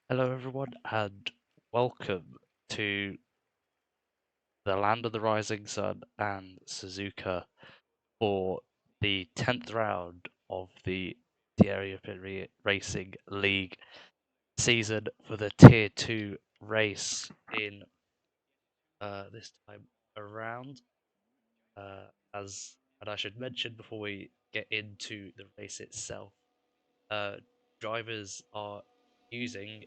Hello, everyone, and welcome to the Land of the Rising Sun and Suzuka for the 10th round of the European Racing League season for the Tier 2 race in this time around. Uh, and I should mention before we get into the race itself, drivers are using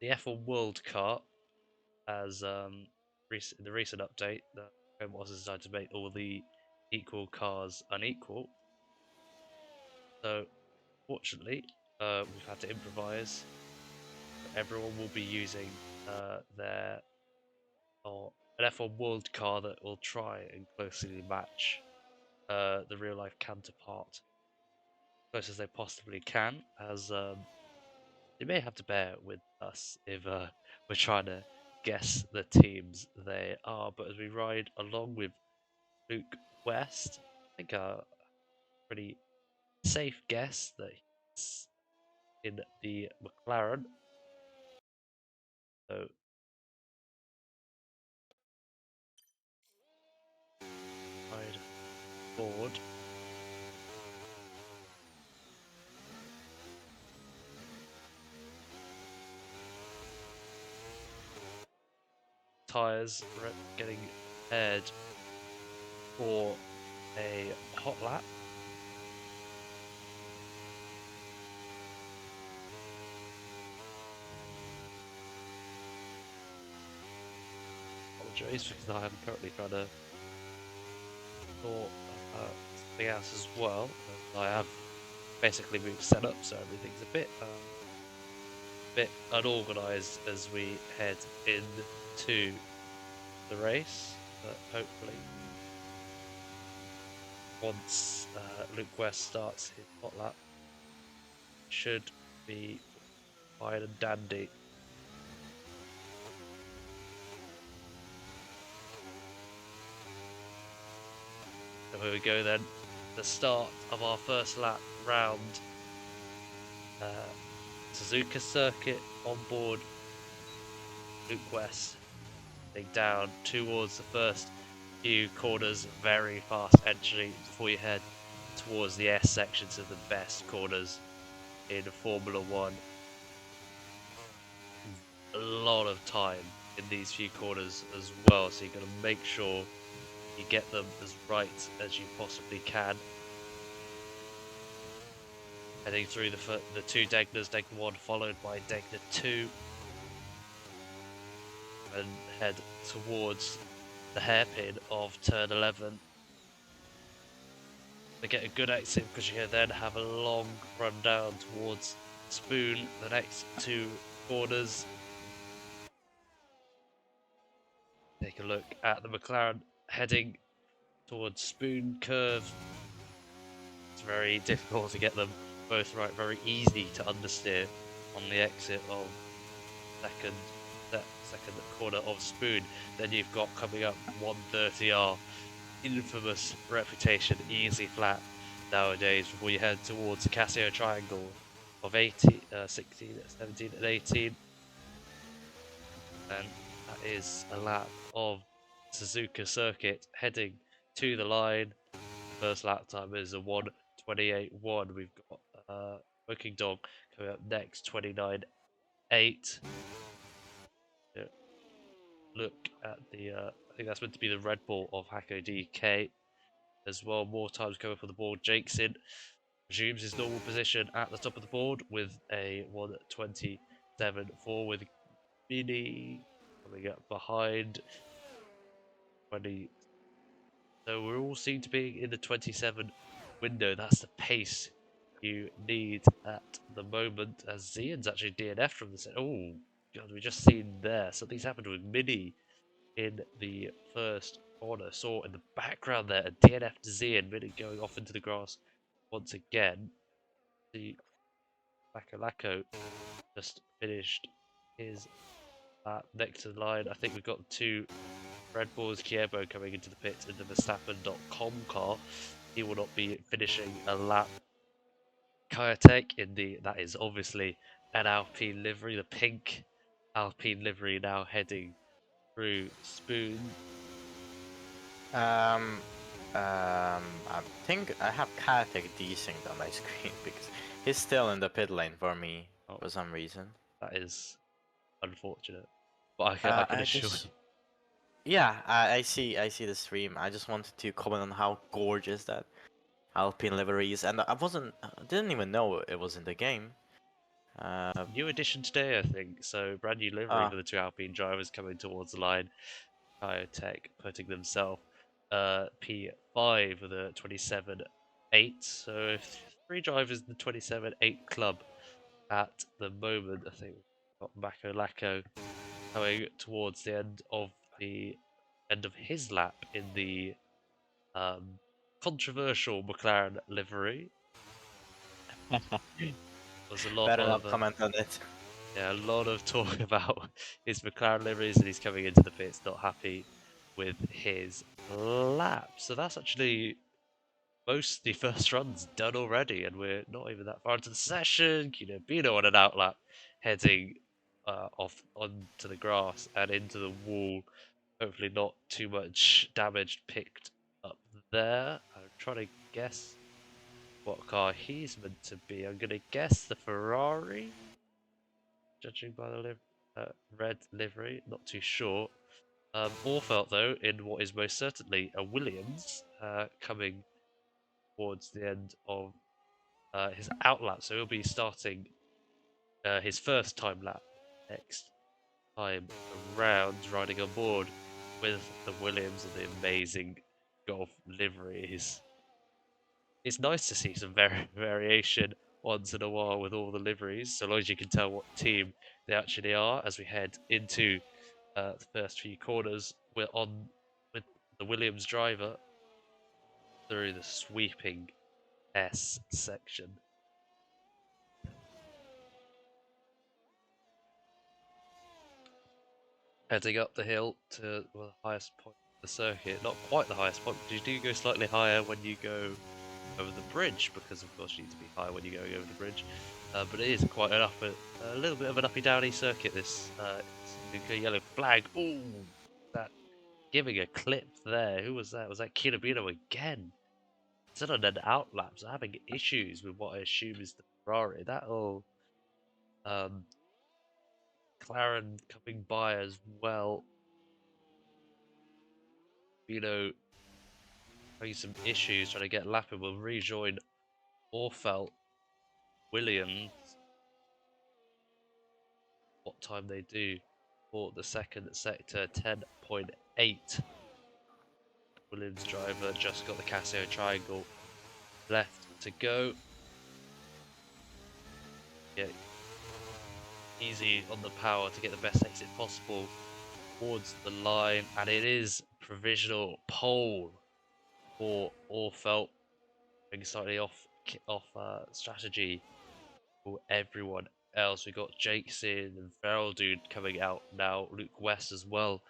the F1 World Car as the recent update that was decided to make all the equal cars unequal. So fortunately, we've had to improvise. Everyone will be using their or an F1 World car that will try and closely match the real life counterpart as close as they possibly can, as they may have to bear with us if we're trying to guess the teams they are. But as we ride along with Luke West, I think a pretty safe guess that he's in the McLaren. So ride forward. Tyres getting prepared for a hot lap. Apologies because I am currently trying to sort something else as well. I have basically moved setup, so everything's a bit unorganised as we head into the race, but hopefully once Luke West starts his hot lap, should be fine and dandy. So here we go then, the start of our first lap round. Suzuka circuit on board Luke West, heading down towards the first few corners, very fast entry before you head towards the S sections of the best corners in Formula One. A lot of time in these few corners as well, so you've got to make sure you get them as right as you possibly can. Heading through the two Degners, Degner 1 followed by Degner 2, and head towards the hairpin of turn 11. They get a good exit because you then have a long run down towards Spoon, the next two corners. Take a look at the McLaren heading towards Spoon curve. It's very difficult to get them both right, very easy to understeer on the exit of second corner of Spoon. Then you've got coming up 130R, infamous reputation, easy flat nowadays before you head towards the Casio triangle of 16, 17 and 18. And that is a lap of Suzuka circuit heading to the line. First lap time is a 1:28.1. We've got Working Dog coming up next, 29.8. Look at the, I think that's meant to be the Red Bull of Hako DK as well. More times coming for the board. Jakeson resumes his normal position at the top of the board with a 1:27.4 with Mini coming up behind 20. So we're all seem to be in the 27 window. That's the pace you need at the moment. As Zian's actually DNF from the set. Oh god, we just seen there something's happened with Mini in the first corner. Saw in the background there a DNF to Zian. Mini going off into the grass once again. The Lakalako just finished his next to the line. I think we've got two Red Bull's Kierbo coming into the pit in the Verstappen.com car. He will not be finishing a lap. Kayatek in that is obviously an Alpine livery, the pink Alpine livery, now heading through Spoon. I think I have Katek desynced on my screen because he's still in the pit lane for me Oh, for some reason. that is unfortunate. But I can I assure just you, yeah, I see the stream. I just wanted to comment on how gorgeous that Alpine livery is, and I didn't even know it was in the game. new addition today, I think. So brand new livery Uh, for the two Alpine drivers coming towards the line. Biotech putting themselves P5 with a 27.8. So three drivers in the 27.8 club at the moment. I think we've got Mako Lacko going towards the end of his lap in the um, controversial McLaren livery. There's a lot better of not comment on it. yeah, a lot of talk about his McLaren liveries, and he's coming into the pits not happy with his lap. So that's actually most of the first runs done already, and we're not even that far into the session. Bino on an outlap, heading off onto the grass and into the wall. Hopefully, not too much damage picked up there. I'm trying to guess what car he's meant to be. I'm going to guess the Ferrari, judging by the red livery. Not too sure. Orfelt, though, in what is most certainly a Williams, coming towards the end of his outlap. So he'll be starting his first time lap next time around, riding on board with the Williams and the amazing Golf liveries. It's nice to see some variation once in a while with all the liveries, so long as you can tell what team they actually are. As we head into the first few corners, we're on with the Williams driver through the sweeping S section. Heading up the hill to the highest point of the circuit. Not quite the highest point, but you do go slightly higher when you go over the bridge, because of course you need to be high when you're going over the bridge. But it is quite a little bit of an uppy downy circuit. This yellow flag. Ooh, that giving a clip there. Who was that? Was that Kinabino again? Instead of an outlap, so having issues with what I assume is the Ferrari. That'll McLaren coming by as well. Having some issues trying to get lapping. Will rejoin Orfelt Williams. What time they do for the second sector, 10.8. Williams driver just got the Casio triangle left to go. Yeah, easy on the power to get the best exit possible towards the line, and it is provisional pole for Orfelt, being slightly off strategy for everyone else. We got Jakeson and Feral Dude coming out now. Luke West as well.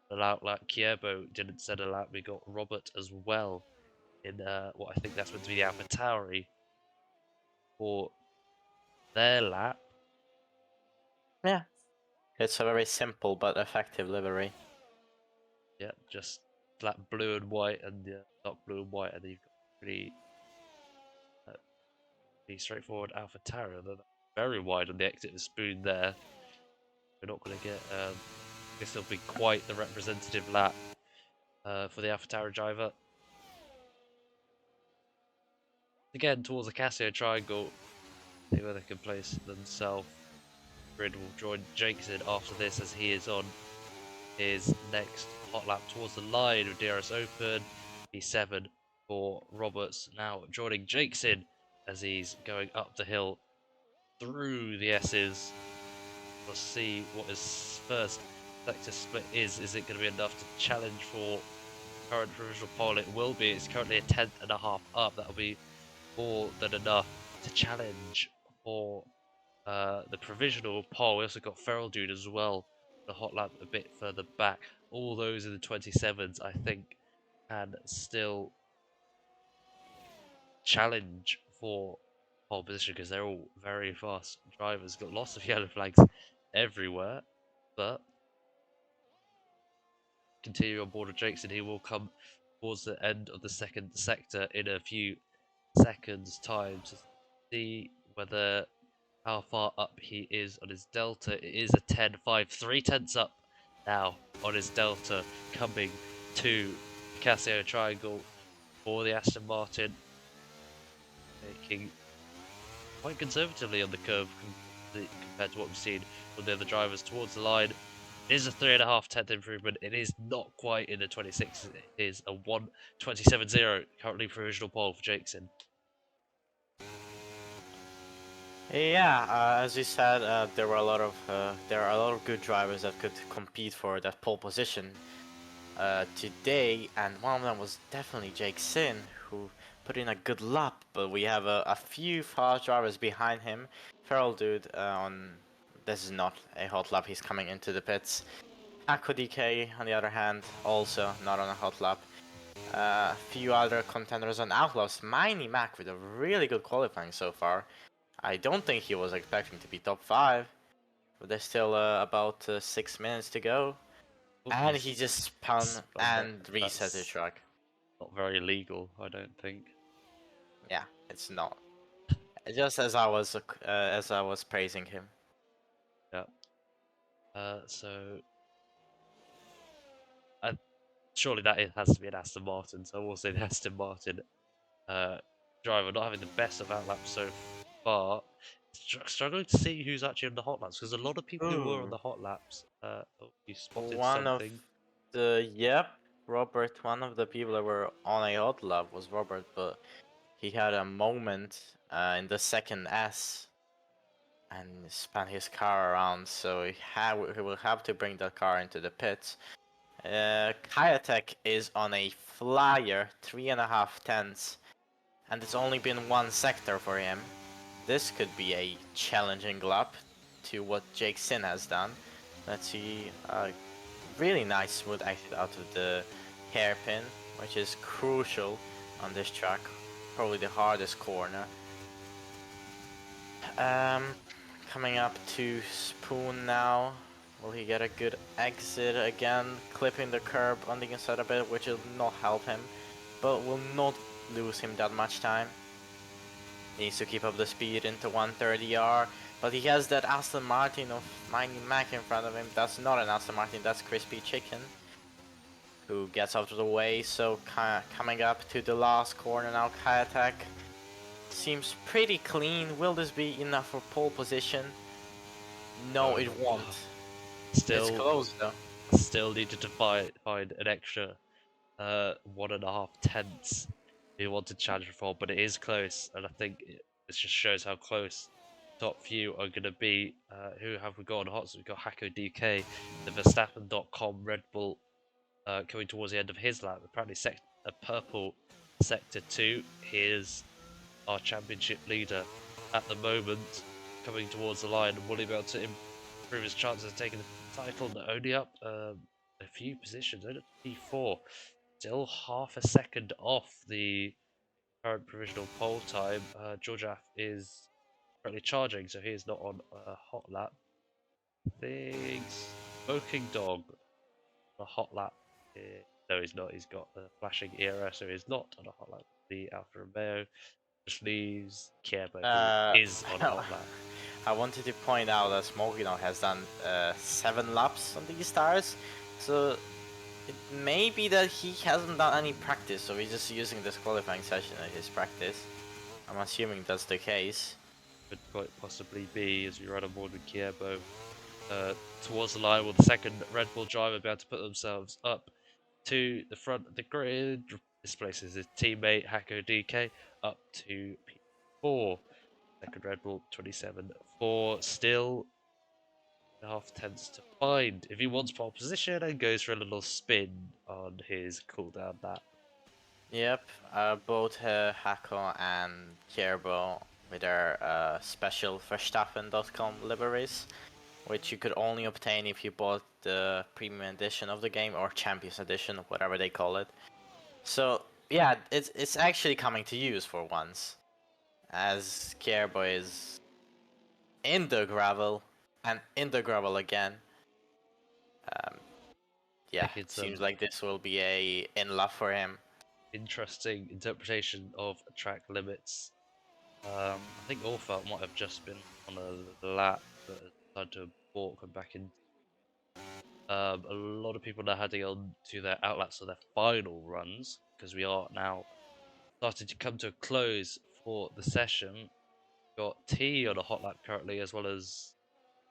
Out like Kierbo didn't settle out. We got Robert as well in what I think that's meant to be the AlphaTauri for their lap. Yeah, it's a very simple but effective livery. Yeah, just flat blue and white and dark blue and white, and then you've got uh, pretty straightforward AlphaTauri. They're very wide on the exit of the spoon there. We're not going to get. I guess it'll be quite the representative lap for the AlphaTauri driver. Again, towards the Casio triangle, see where they can place themselves. Grid will join Jakeson after this, as he is on his next hot lap towards the line of DRS Open. P7 for Roberts, now joining Jakeson as he's going up the hill through the S's. We'll see what his first sector split is. Is it going to be enough to challenge for current provisional pole? It will be. It's currently a 10.5 up. That'll be more than enough to challenge for the provisional pole. We also got Feral Dude as well, the hot lap a bit further back. All those in the 27s, I think, can still challenge for pole position because they're all very fast drivers. Got lots of yellow flags everywhere, but continue on board with Jakeson. He will come towards the end of the second sector in a few seconds' time to see whether how far up he is on his delta. It is a 10.5, 3/10 up now on his delta, coming to Casio Triangle for the Aston Martin, making quite conservatively on the curve compared to what we've seen from the other drivers towards the line. It is a 3.5 tenth improvement. It is not quite in the 26. It is a 1:27.0 currently provisional pole for Jakeson. Yeah, as you said, there are a lot of good drivers that could compete for that pole position today, and one of them was definitely Jake Sin, who put in a good lap. But we have a few fast drivers behind him. Feral dude on this is not a hot lap. He's coming into the pits. Aqua DK, on the other hand, also not on a hot lap. A few other contenders on Outlaws. Miney Mac with a really good qualifying so far. I don't think he was expecting to be top 5, but there's still about 6 minutes to go. Oh, And he he's just spun spun that. and reset his That's truck. not very legal, I don't think. Yeah, it's not. Just as I was praising him. Yeah. So surely has to be an Aston Martin. So we'll say the Aston Martin uh, driver not having the best of outlaps so far. Struggling to see who's actually on the hot laps because a lot of people who were on Ooh, the hot laps. Oh, you spotted one of something. yep, Robert. One of the people that were on a hot lap was Robert, but he had a moment in the second S and spun his car around, so he will have to bring that car into the pits. Kayatek is on a flyer, 3.5 tenths, and it's only been one sector for him. This could be a challenging lap to what Jake Sin has done. Let's see, really nice smooth exit out of the hairpin, which is crucial on this track, probably the hardest corner. Um, Coming up to Spoon now. Will he get a good exit again? Clipping the curb on the inside a bit, which will not help him, but will not lose him that much time. He needs to keep up the speed into 130R, but he has that Aston Martin of Mighty Mac in front of him. That's not an Aston Martin, that's Crispy Chicken, who gets out of the way. So coming up to the last corner now, Kayatek seems pretty clean. Will this be enough for pole position? No, it won't. It's Still, close though. still needed to find an extra 1.5 tenths if you want to challenge for, but it is close, and I think it just shows how close top few are going to be. Who have we got on hot? So we've got Hako DK, the Verstappen.com Red Bull coming towards the end of his lap. Apparently, a purple sector 2. Here's our championship leader at the moment, coming towards the line. Will he be able to improve his chances of taking the title? Only up a few positions, only P4. Still half a second off the current provisional pole time. Georgia is currently charging, so he is not on a hot lap. Things. Smoking Dog on a hot lap. No, he's not. He's got the flashing era, so he's not on a hot lap. The Alfa Romeo just leaves Kierbo, who is on a hot lap. I wanted to point out that Smokino has done 7 laps on these tires, so it may be that he hasn't done any practice, so he's just using this qualifying session as his practice. I'm assuming that's the case. Could quite possibly be as we run on board with Kierbo towards the line. Will the second Red Bull driver be able to put themselves up to the front of the grid? Displaces his teammate Hako DK up to P4. Second Red Bull 27.4. Still half tenths to find if he wants pole position and goes for a little spin on his cooldown lap. Yep, both Hako and Kierbo with their special Verstappen.com liveries, which you could only obtain if you bought the premium edition of the game or Champions edition, whatever they call it. So yeah, it's actually coming to use for once. as Kierbo is in the gravel and in the gravel again. I Yeah, think it's seems like this will be a in love for him. interesting interpretation of track limits. I think Orfelt might have just been on a lap, but decided to walk and back in. A lot of people now heading on to their outlaps of their final runs because we are now starting to come to a close for the session. Got T on a hot lap currently, as well as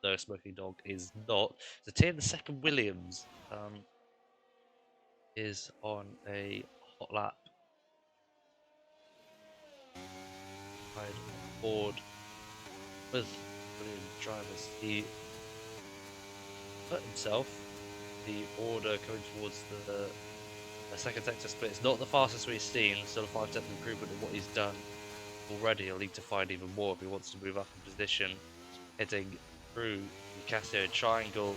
No Smoking Dog is not. So T in the second Williams is on a hot lap. Right on board with Williams drivers. He put himself the order coming towards the second sector split. It's not the fastest we've seen, still a 5 tenth improvement in what he's done already. He'll need to find even more if he wants to move up in position, heading through the Casio Triangle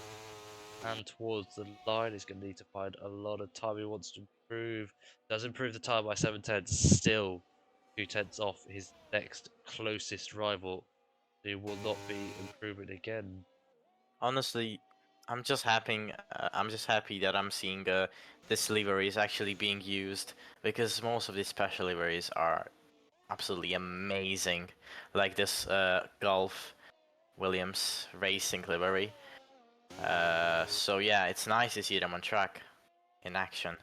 and towards the line. He's going to need to find a lot of time. He wants to improve. Does improve the time by 7 tenths, still 2 tenths off his next closest rival. He will not be improving again. Honestly, I'm just happy. I'm just happy that I'm seeing this livery is actually being used, because most of these special liveries are absolutely amazing, like this Golf Williams racing livery. So yeah, it's nice to see them on track in action.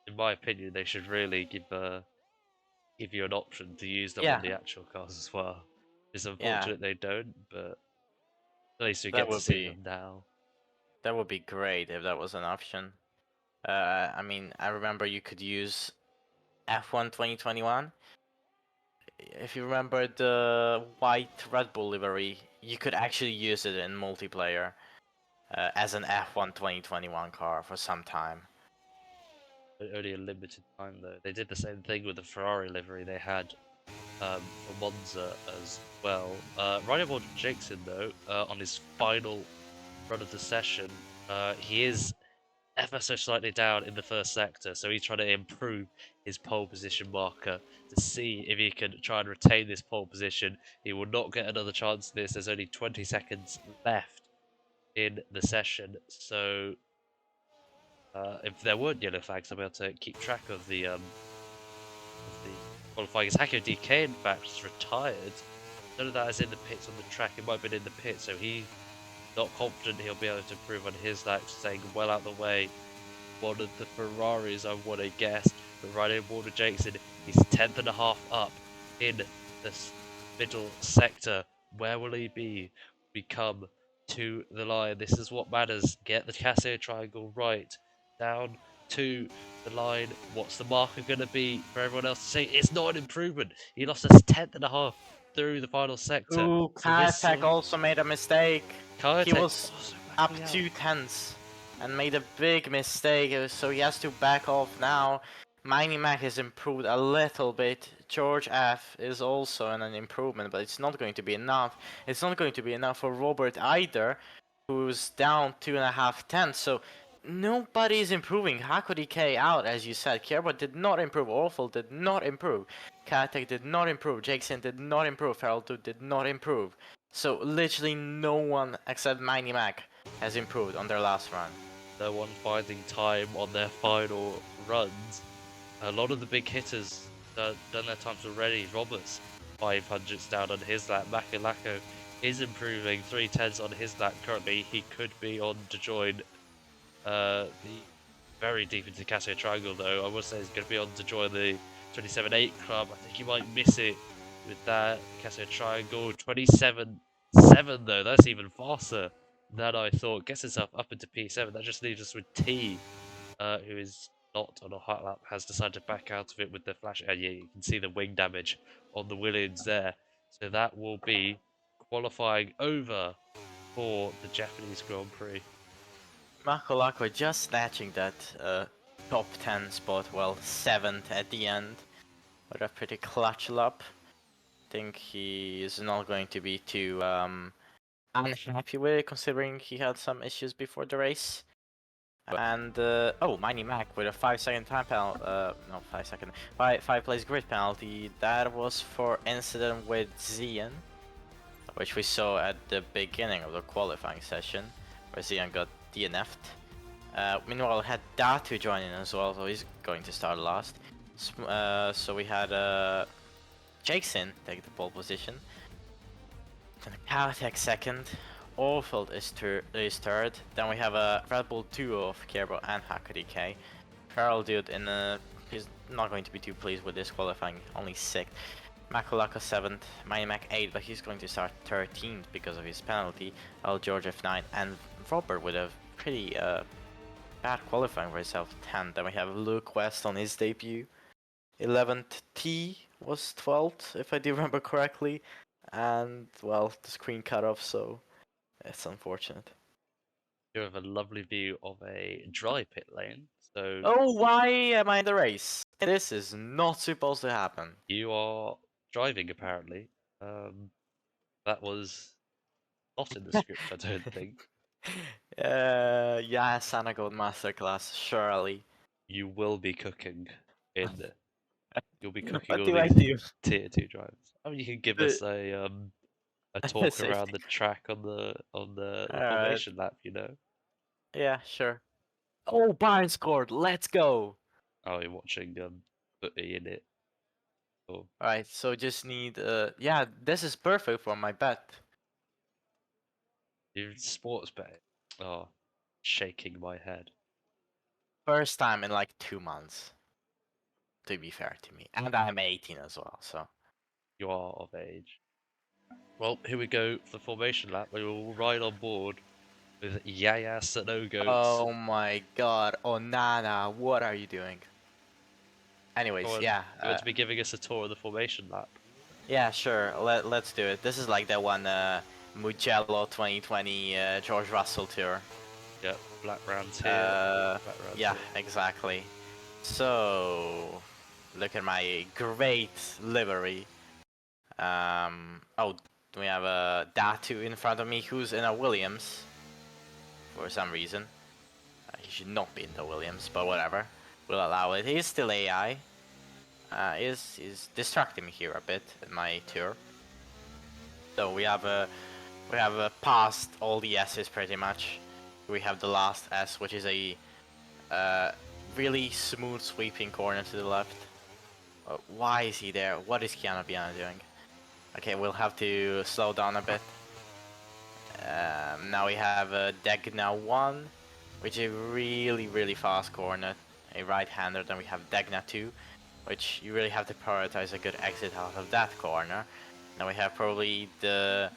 In my opinion, they should really give you an option to use them on Yeah, the actual cars as well. It's yeah, unfortunate they don't, but at least we that get to would see be them now. great if that was an option. I mean, I remember you could use F1 2021. If you remember the white Red Bull livery, you could actually use it in multiplayer as an F1 2021 car for some time. Only a limited time though. They did the same thing with the Ferrari livery they had for Monza as well. Riding aboard Jackson though, on his final run of the session, he is ever so slightly down in the first sector, so he's trying to improve his pole position marker to see if he can try and retain this pole position. He will not get another chance at this. There's only 20 seconds left in the session, so if there weren't yellow flags, I'll be able to keep track of the qualifying. As Hako DK, in fact, is retired. None of that is in the pits on the track. It might have been in the pit, so he's not confident he'll be able to improve on his laps, staying well out of the way. One of the Ferraris, I want to guess, but riding aboard with Jackson, he's 10th and a half up in this middle sector. Where will he be? We come to the line. This is what matters. Get the Casio triangle right. Down to the line. What's the marker going to be for everyone else to say? It's not an improvement. He lost a 10th and a half through the final sector. Ooh, So we're Kajatek sort also made a mistake. He Kajatek was also up backing out. 2 tenths and made a big mistake, so he has to back off now. Miney Mac has improved a little bit. George F is also in an improvement, but it's not going to be enough. It's not going to be enough for Robert either, who's down 2.5 tenths. So nobody is improving. Hakuri K out, as you said. Kierbo did not improve. Awful did not improve. Katek did not improve. Jackson did not improve. Feral 2 did not improve. So literally no one except Miney Mac has improved on their last run. No one finding time on their final runs. A lot of the big hitters done their times already. Roberts 500s down on his lap. Makalako is improving 310s on his lap currently. He could be on to join the very deep into the Casio Triangle though. I would say he's going to be on to join the 27-8 club. I think he might miss it with that Casio Triangle. 27-7 though. That's even faster than I thought. Gets himself up into P7. That just leaves us with T, who is not on a hot lap, has decided to back out of it with the flash. And yeah, you can see the wing damage on the Williams there. So that will be qualifying over for the Japanese Grand Prix. Makolako just snatching that top 10 spot, well, 7th at the end. What a pretty clutch lap. Think he is not going to be too unhappy with it, considering he had some issues before the race. And oh, Mighty Mac with a 5 second time penalty. No, 5 second. Five place grid penalty. That was for incident with Zian, which we saw at the beginning of the qualifying session, where Zian got DNF'd. Meanwhile, we had Datu join in as well, so he's going to start last. So we had Jakeson take the pole position. Then Caltech second. Orfield is third. Then we have a Red Bull duo of Kerbo and HackDK. Feral Dude he's not going to be too pleased with this qualifying, only 6th. Makulaka 7th, Mighty Mac 8th, but he's going to start 13th because of his penalty. El George F9, and Robert with a pretty bad qualifying for himself, 10th. Then we have Luke West on his debut. 11th, T was 12th, if I do remember correctly. And, well, the screen cut off, so it's unfortunate. You have a lovely view of a dry pit lane. So Oh, why am I in the race? This is not supposed to happen. you are driving apparently. That was not in the script, I don't think. Yeah, Santa Gold Masterclass, surely. You will be cooking in. You'll be cooking What all do I these do? tier 2 drivers. I mean, you can give The us a talk around safety. the track on the Alright, formation lap, you know. yeah, sure. Oh, Bayern scored, let's go! Oh, you're watching footy in it. Or Alright, so just need, yeah, this is perfect for my bet. your sports bet. Oh, shaking my head. First time in like 2 months, to be fair to me. And I'm 18 as well, so. You are of age. Well, here we go for the formation lap. We will ride on board with Yaya Sanogoats. Oh my god, Onana, what are you doing? Come Anyways, on, yeah, you want to be giving us a tour of the formation lap? yeah, sure. Let's do it. This is like that one Mugello 2020 George Russell tour. Yeah, black rounds here, black rounds Yeah, here. exactly. So look at my great livery. Oh, we have a Datu in front of me who's in a Williams for some reason. He should not be in the Williams, but whatever. We'll allow it. He's still AI. Is distracting me here a bit in my tour. So we have passed all the S's pretty much. We have the last S, which is a really smooth sweeping corner to the left. Why is he there? What is Kiana Biana doing? Okay, we'll have to slow down a bit. Now we have Degna 1, which is a really fast corner, a right-hander. Then we have Degna 2, which you really have to prioritize a good exit out of that corner. Now we have probably as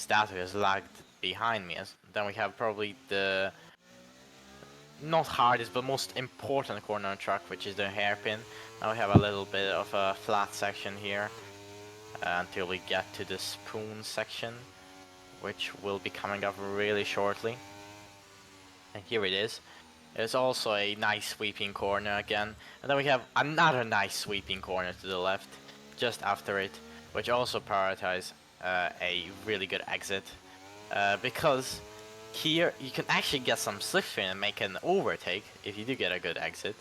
Datu is lagged behind me. Then we have probably the not hardest but most important corner on track, which is the hairpin. Now we have a little bit of a flat section here until we get to the spoon section, which will be coming up really shortly. And here it is. It's also a nice sweeping corner again. And then we have another nice sweeping corner to the left, just after it, which also prioritizes a really good exit. Because here you can actually get some slipstream and make an overtake if you do get a good exit.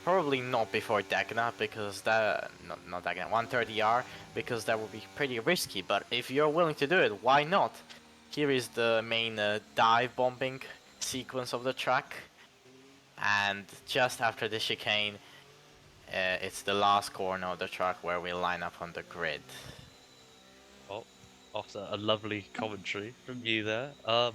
Probably not before Dagna, because that, not Dagna, 130R, because that would be pretty risky, but if you're willing to do it, why not? Here is the main dive bombing sequence of the track, and just after the chicane, it's the last corner of the track where we line up on the grid. Oh, after a lovely commentary from you there. We'll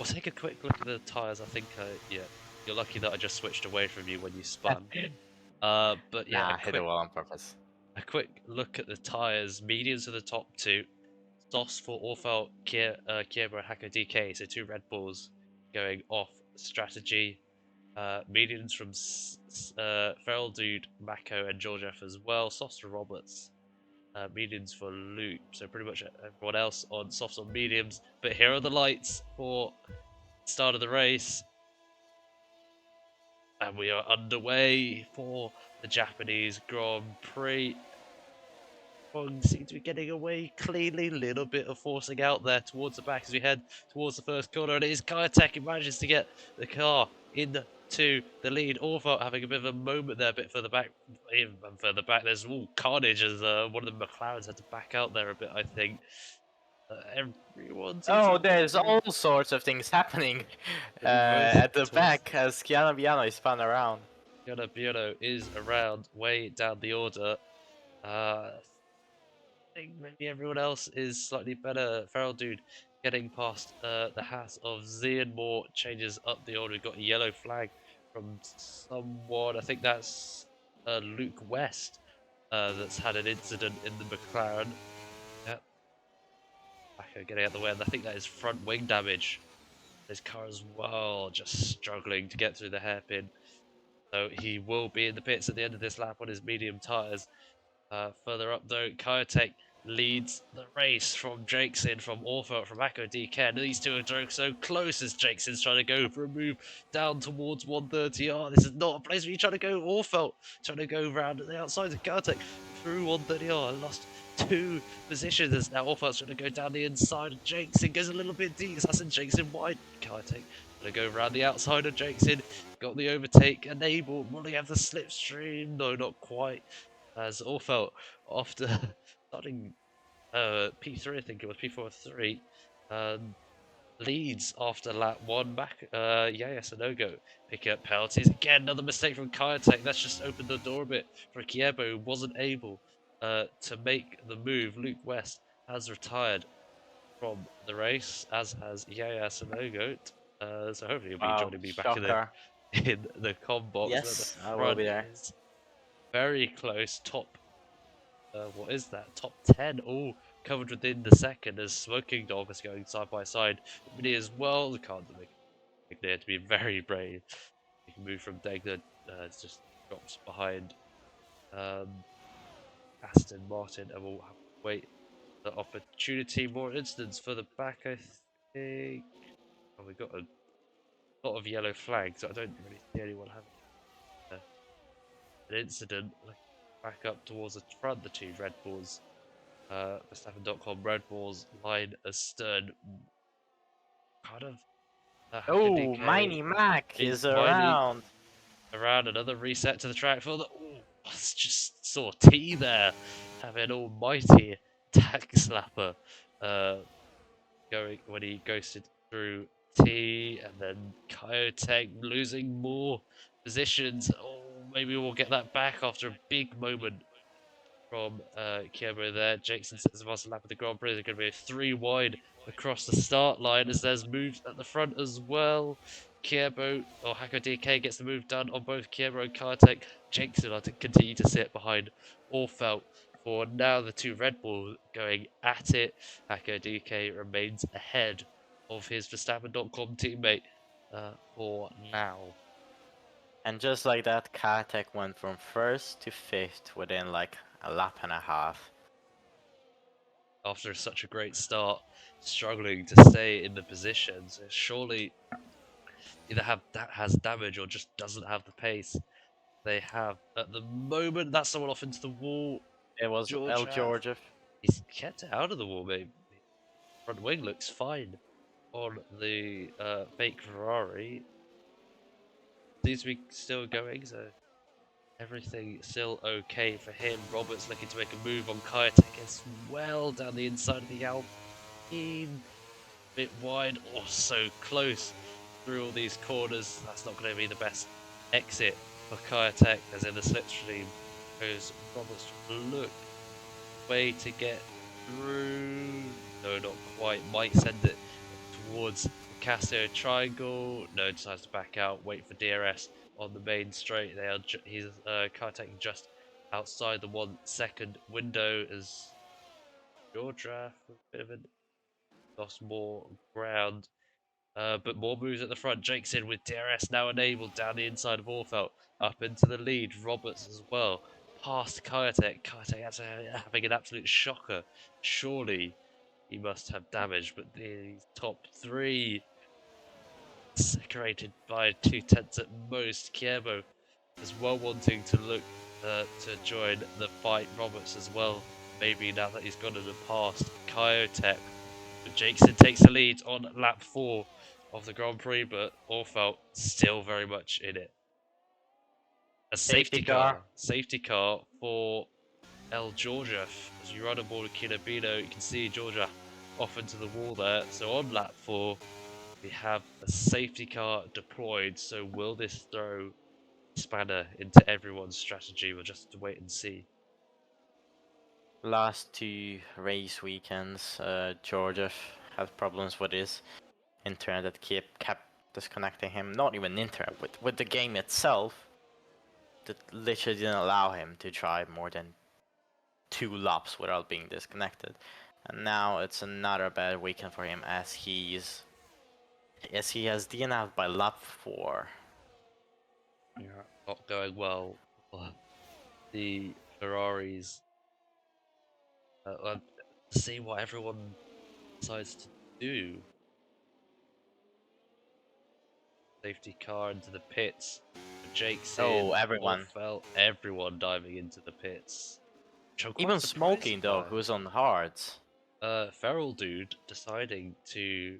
take a quick look at the tyres. I think, yeah, you're lucky that I just switched away from you when you spun. But yeah, Nah, I hit the wall on purpose. a quick look at the tyres. Mediums are the top two. Sauce for Orfel, Kieber, Hako DK. So 2 Red Bulls going off strategy. Mediums from Feral Dude, Mako, and George F as well. Softs for Roberts. Mediums for Loop. So pretty much everyone else on softs on mediums. But here are the lights for start of the race. And we are underway for the Japanese Grand Prix. Wrong seem to be getting away cleanly. Little bit of forcing out there towards the back as we head towards the first corner. And it is Kayatek who manages to get the car into the lead. Orvot having a bit of a moment there, a bit further back. Even further back, there's all carnage as one of the McLarens had to back out there a bit, I think. Everyone seems to Oh, be there's getting all sorts of things happening both at the towards. back as Kiana Biano is spun around. Yona Biono is around, way down the order. I think maybe everyone else is slightly better. Feral Dude getting past the hat of Zian Moore changes up the order. We've got a yellow flag from someone. I think that's Luke West that's had an incident in the McLaren. Yep. Backer getting out of the way, and I think that is front wing damage. His car as well, just struggling to get through the hairpin. So he will be in the pits at the end of this lap on his medium tyres. Further up though, Kayatek leads the race from Jakeson, from Orford, from Akko DK. And these two are so close as Jakeson's trying to go for a move down towards 130. Oh, this is not a place where you're trying to go. Orfeld trying to go round at the outside of Kayatek through 130. Oh, I lost 2 positions as now Orfeld's trying to go down the inside of Jakeson. Goes a little bit deep. That's in Jakeson wide. Kayatek trying to go around the outside of Jakeson. Got the overtake enabled. Will he have the slipstream? No, not quite. As Orfeld, after starting P3, I think it was P4-3, leads after lap 1 back. Yes, a no-go. Pick up penalties. Again, another mistake from Kayatek. That's just opened the door a bit for Kiebo, who wasn't able to make the move. Luke West has retired from the race, as has Yaya Sanogoat. So hopefully he'll be Wow, joining me back shocker. in the com box. But the Yes, I will front be there. is very close. Top, what is that? Top 10, all covered within the second as Smoking Dog is going side by side. Mini as well. The card to make there to be very brave. He can move from Degler, just drops behind um, Aston Martin, and we'll have to wait the opportunity. More incidents for the back, I think. Oh, we got a lot of yellow flags. I don't really see anyone having an incident. Back up towards the front, the 2 Red Bulls. Verstappen.com Red Bulls line astern. Kind of Hacker Oh, DK Miney Mac is is mining around. around. Another reset to the track for the. Oh, it's just saw T there. Having almighty tack slapper going when he ghosted through T, and then Kyotech losing more positions. Oh, maybe we'll get that back after a big moment from Kievo there. Jason sets the last lap of the Grand Prix. They're going to be 3 wide across the start line as there's moves at the front as well. Kievo or Hako DK gets the move done on both Kievo and Kartek. Jason are to continue to sit behind Orfeld for now. The 2 Red Bull going at it. Hako DK remains ahead of his Verstappen.com teammate for now. And just like that, Kartek went from first to fifth within like a lap and a half. After such a great start, struggling to stay in the position. So surely either has damage or just doesn't have the pace they have at the moment. That's someone off into the wall. It was El Georgia, Georgiev. he's kept it out of the wall, maybe. Front wing looks fine on the fake Ferrari. Seems to be still going, so everything still okay for him. Roberts looking to make a move on Kayatek as well down the inside of the Alpine. Bit wide, or so close through all these corners. That's not going to be the best exit for Kayatek, as in the slipstream goes Roberts. Look, way to get through. No, not quite. Might send it towards the Casio Triangle. No, decides to back out. Wait for DRS on the main straight. They are. He's Kayatek just outside the 1 second window as Georgia with a bit of a lost more ground. But more moves at the front. Jake's in with DRS now enabled down the inside of Orfeld. Up into the lead. Roberts as well. Past Kayatek. Kayatek having an absolute shocker. Surely he must have damage, but these top 3 separated by 2/10 at most. Kierbo is well wanting to look to join the fight. Roberts as well maybe now that he's gone in the past, Kyotech. But Jakeson takes the lead on lap 4 of the Grand Prix, but Orfeld still very much in it. A Safety car. safety car for El Georgia. As you run aboard with Kinobino, you can see Georgia off into the wall there. So on lap 4, we have a safety car deployed. So will this throw spanner into everyone's strategy? We'll just have to wait and see. Last 2 race weekends, Georgia had problems with his internet that kept disconnecting him. Not even internet, with the game itself, that literally didn't allow him to drive more than 2 laps without being disconnected. And now it's another bad weekend for him as he has DNF'd by lap 4. Yeah, not going well. The Ferraris. Let's see what everyone decides to do. Safety car into the pits. Jake's Oh, in. everyone. Orfeld, everyone diving into the pits. Which I'm quite Even surprised Smoking though, by. who's on hards. Feral dude deciding to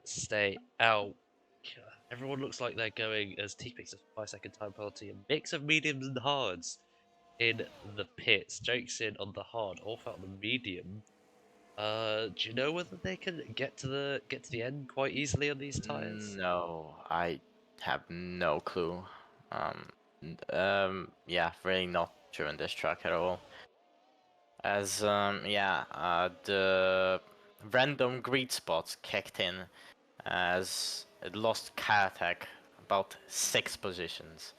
stay out. Everyone looks like they're going as T picks a 5-second time penalty. A mix of mediums and hards in the pits. Jake's in on the hard, Orfeld on the medium. Do you know whether they can get to the end quite easily on these tires? No, I have no clue. Yeah, really not driven this track at all. As the random grid spots kicked in as it lost car attack about 6 positions.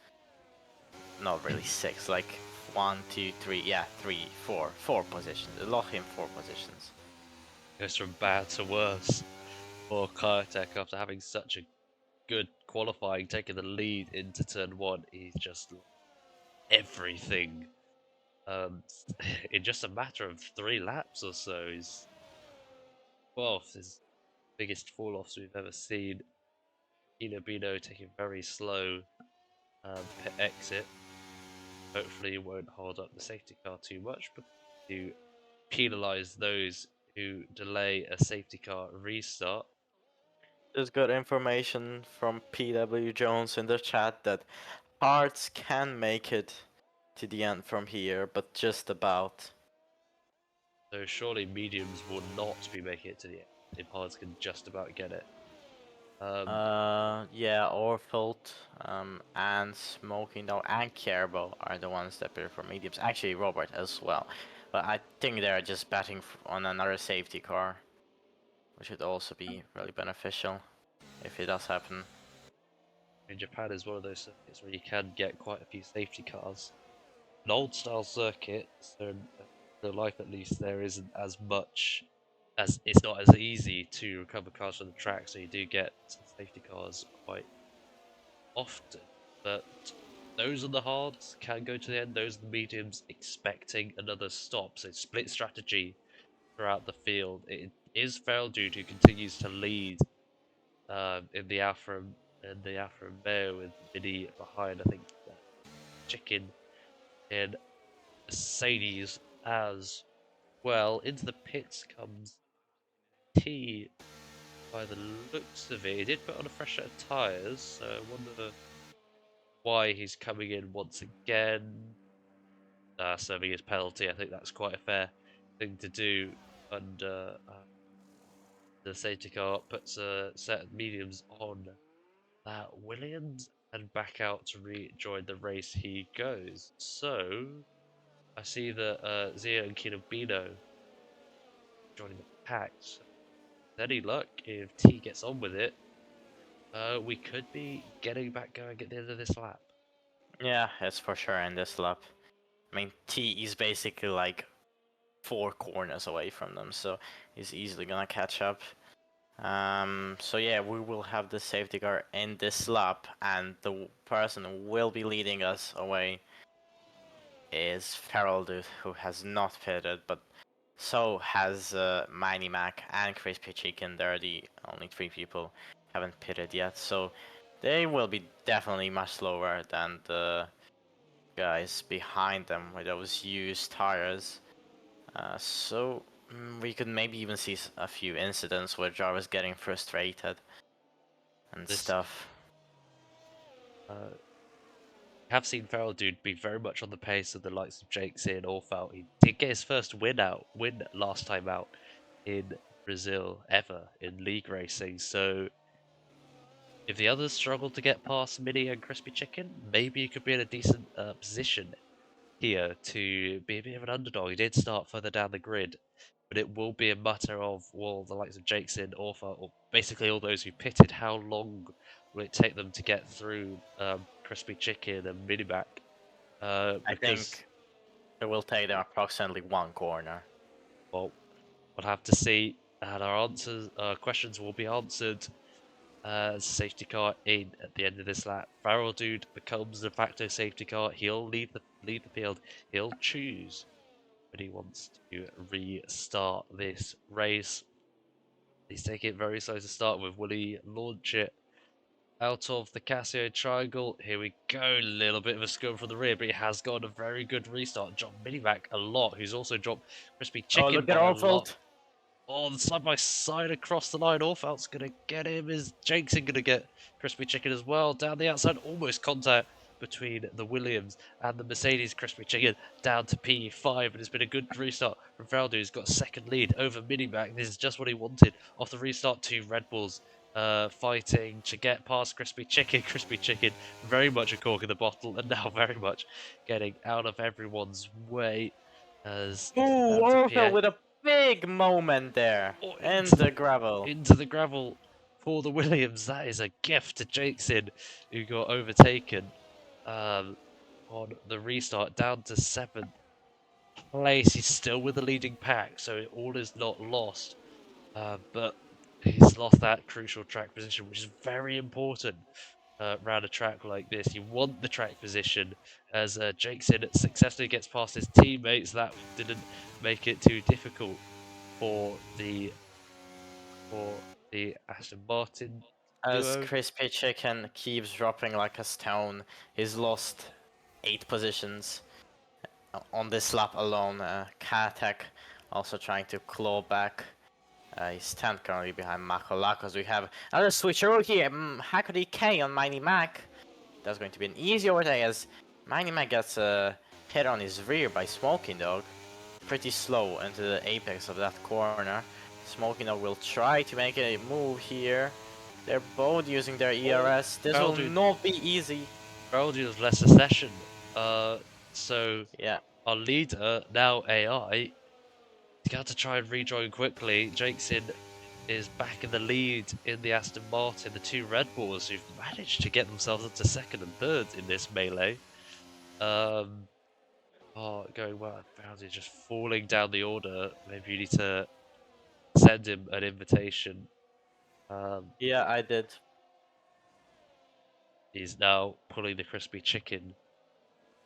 Not really 6, like 1, 2, 3, yeah, 3, 4, 4 positions. It lost him 4 positions. Goes from bad to worse for Kyotech after having such a good qualifying, taking the lead into turn 1. He's just everything. In just a matter of 3 laps or so, he's 12th, his biggest fall offs we've ever seen. Inobino taking very slow pit exit. Hopefully, he won't hold up the safety car too much, but to penalise those who delay a safety car restart. Just got information from PW Jones in the chat that Hearts can make it to the end from here, but just about. So surely mediums will not be making it to the end if hards can just about get it. Yeah, Orfold, and Smoking Dog and Carbo are the ones that prefer mediums. Actually, Robert as well. But I think they're just betting on another safety car, which would also be really beneficial if it does happen. In Japan is one of those circuits where you can get quite a few safety cars. An old style circuit, so in real life at least, there isn't as much as it's not as easy to recover cars from the track, so you do get safety cars quite often. But those on the hards can go to the end, those on the mediums expecting another stop. So split strategy throughout the field. It is Felddude who continues to lead in the Alfa Romeo with Mini behind. I think Chicken in Mercedes as well. Into the pits comes T. By the looks of it, he did put on a fresh set of tyres, so I wonder why he's coming in once again. Serving his penalty. I think that's quite a fair thing to do under the safety car. Puts a set of mediums on Williams and back out to rejoin the race he goes. So I see that Zia and Kinobino joining the pack. So any luck, if T gets on with it, we could be getting back going at the end of this lap. Yeah, it's for sure in this lap. I mean, T is basically like 4 corners away from them, so he's easily gonna catch up. So yeah, we will have the safety car in this lap, and the person who will be leading us away is Feral Dude, who has not pitted, but so has Miney Mac and Crispy Chicken. They're the only 3 people haven't pitted yet, so they will be definitely much slower than the guys behind them with those used tires. So we could maybe even see a few incidents where Jarvis getting frustrated and This stuff. uh, have seen Feral Dude be very much on the pace of the likes of Jake and Orfal. He did get his first win last time out in Brazil ever in league racing. So if the others struggle to get past Mini and Crispy Chicken, maybe he could be in a decent position here to be a bit of an underdog. He did start further down the grid, but it will be a matter of, well, the likes of Jakeson, Orfa, or basically all those who pitted, how long will it take them to get through Crispy Chicken and Minimac? I Because, think it will take them approximately one corner. well, we'll have to see, and our answers, questions will be answered. Safety car in at the end of this lap. Farrell Dude becomes the de facto safety car. He'll leave the field. He'll choose but he wants to restart this race. He's taking it very slow to start with. Will he launch it out of the Casio triangle? Here we go. A little bit of a scrum from the rear, but he has got a very good restart. Dropped Minivac a lot, who's also dropped Crispy Oh, Chicken look at by a lot. Orfold! Oh, side by side across the line. Orfelt's going to get him. Is Jakeson going to get Crispy Chicken as well? Down the outside, almost contact between the Williams and the Mercedes Crispy Chicken down to P5. And it's been a good restart from Valdo, who's got a second lead over Minimac. This is just what he wanted off the restart. Two Red Bulls fighting to get past Crispy Chicken. Crispy Chicken, very much a cork in the bottle, and now very much getting out of everyone's way as Ooh, down to Orfold P8. with a big moment there Or in the gravel. into the gravel for the Williams. That is a gift to Jakeson, who got overtaken um, on the restart, down to 7th place. He's still with the leading pack, so all is not lost. But he's lost that crucial track position, which is very important around a track like this. You want the track position as Jakeson successfully gets past his teammates. That didn't make it too difficult for the Aston Martin As duo. Crispy Chicken keeps dropping like a stone, he's lost 8 positions on this lap alone. Katek also trying to claw back. He's 10th currently behind Makolakos. We have another switcheroo here. Hakody K on Mighty Mac. That's going to be an easy overtake as Mighty Mac gets hit on his rear by Smoking Dog. Pretty slow into the apex of that corner. Smoking Dog will try to make a move here. They're both using their ERS. This will not be easy. Feraldi has less a session. So Yeah. our leader, now AI, he's got to try and rejoin quickly. Jakeson is back in the lead in the Aston Martin, the two Red Bulls who've managed to get themselves up to second and third in this melee. Going well. Feraldi just falling down the order. Maybe you need to send him an invitation. Yeah, I did. He's now pulling the crispy chicken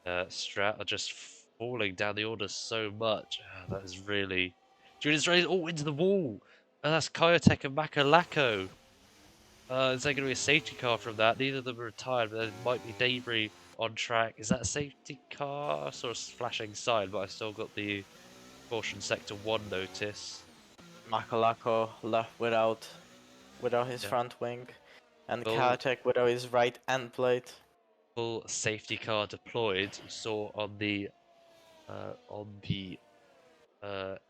strat are just falling down the order so much. That is really. Julius Reyes, into the wall! And that's Kyotek and Makalako. Is there going to be a safety car from that? Neither of them are retired, but there might be debris on track. Is that a safety car? I saw a flashing sign, but I still got the caution sector 1 notice. Makalako left without his Yeah. front wing. And Full, Katek without his right end plate. full safety car deployed. You saw on the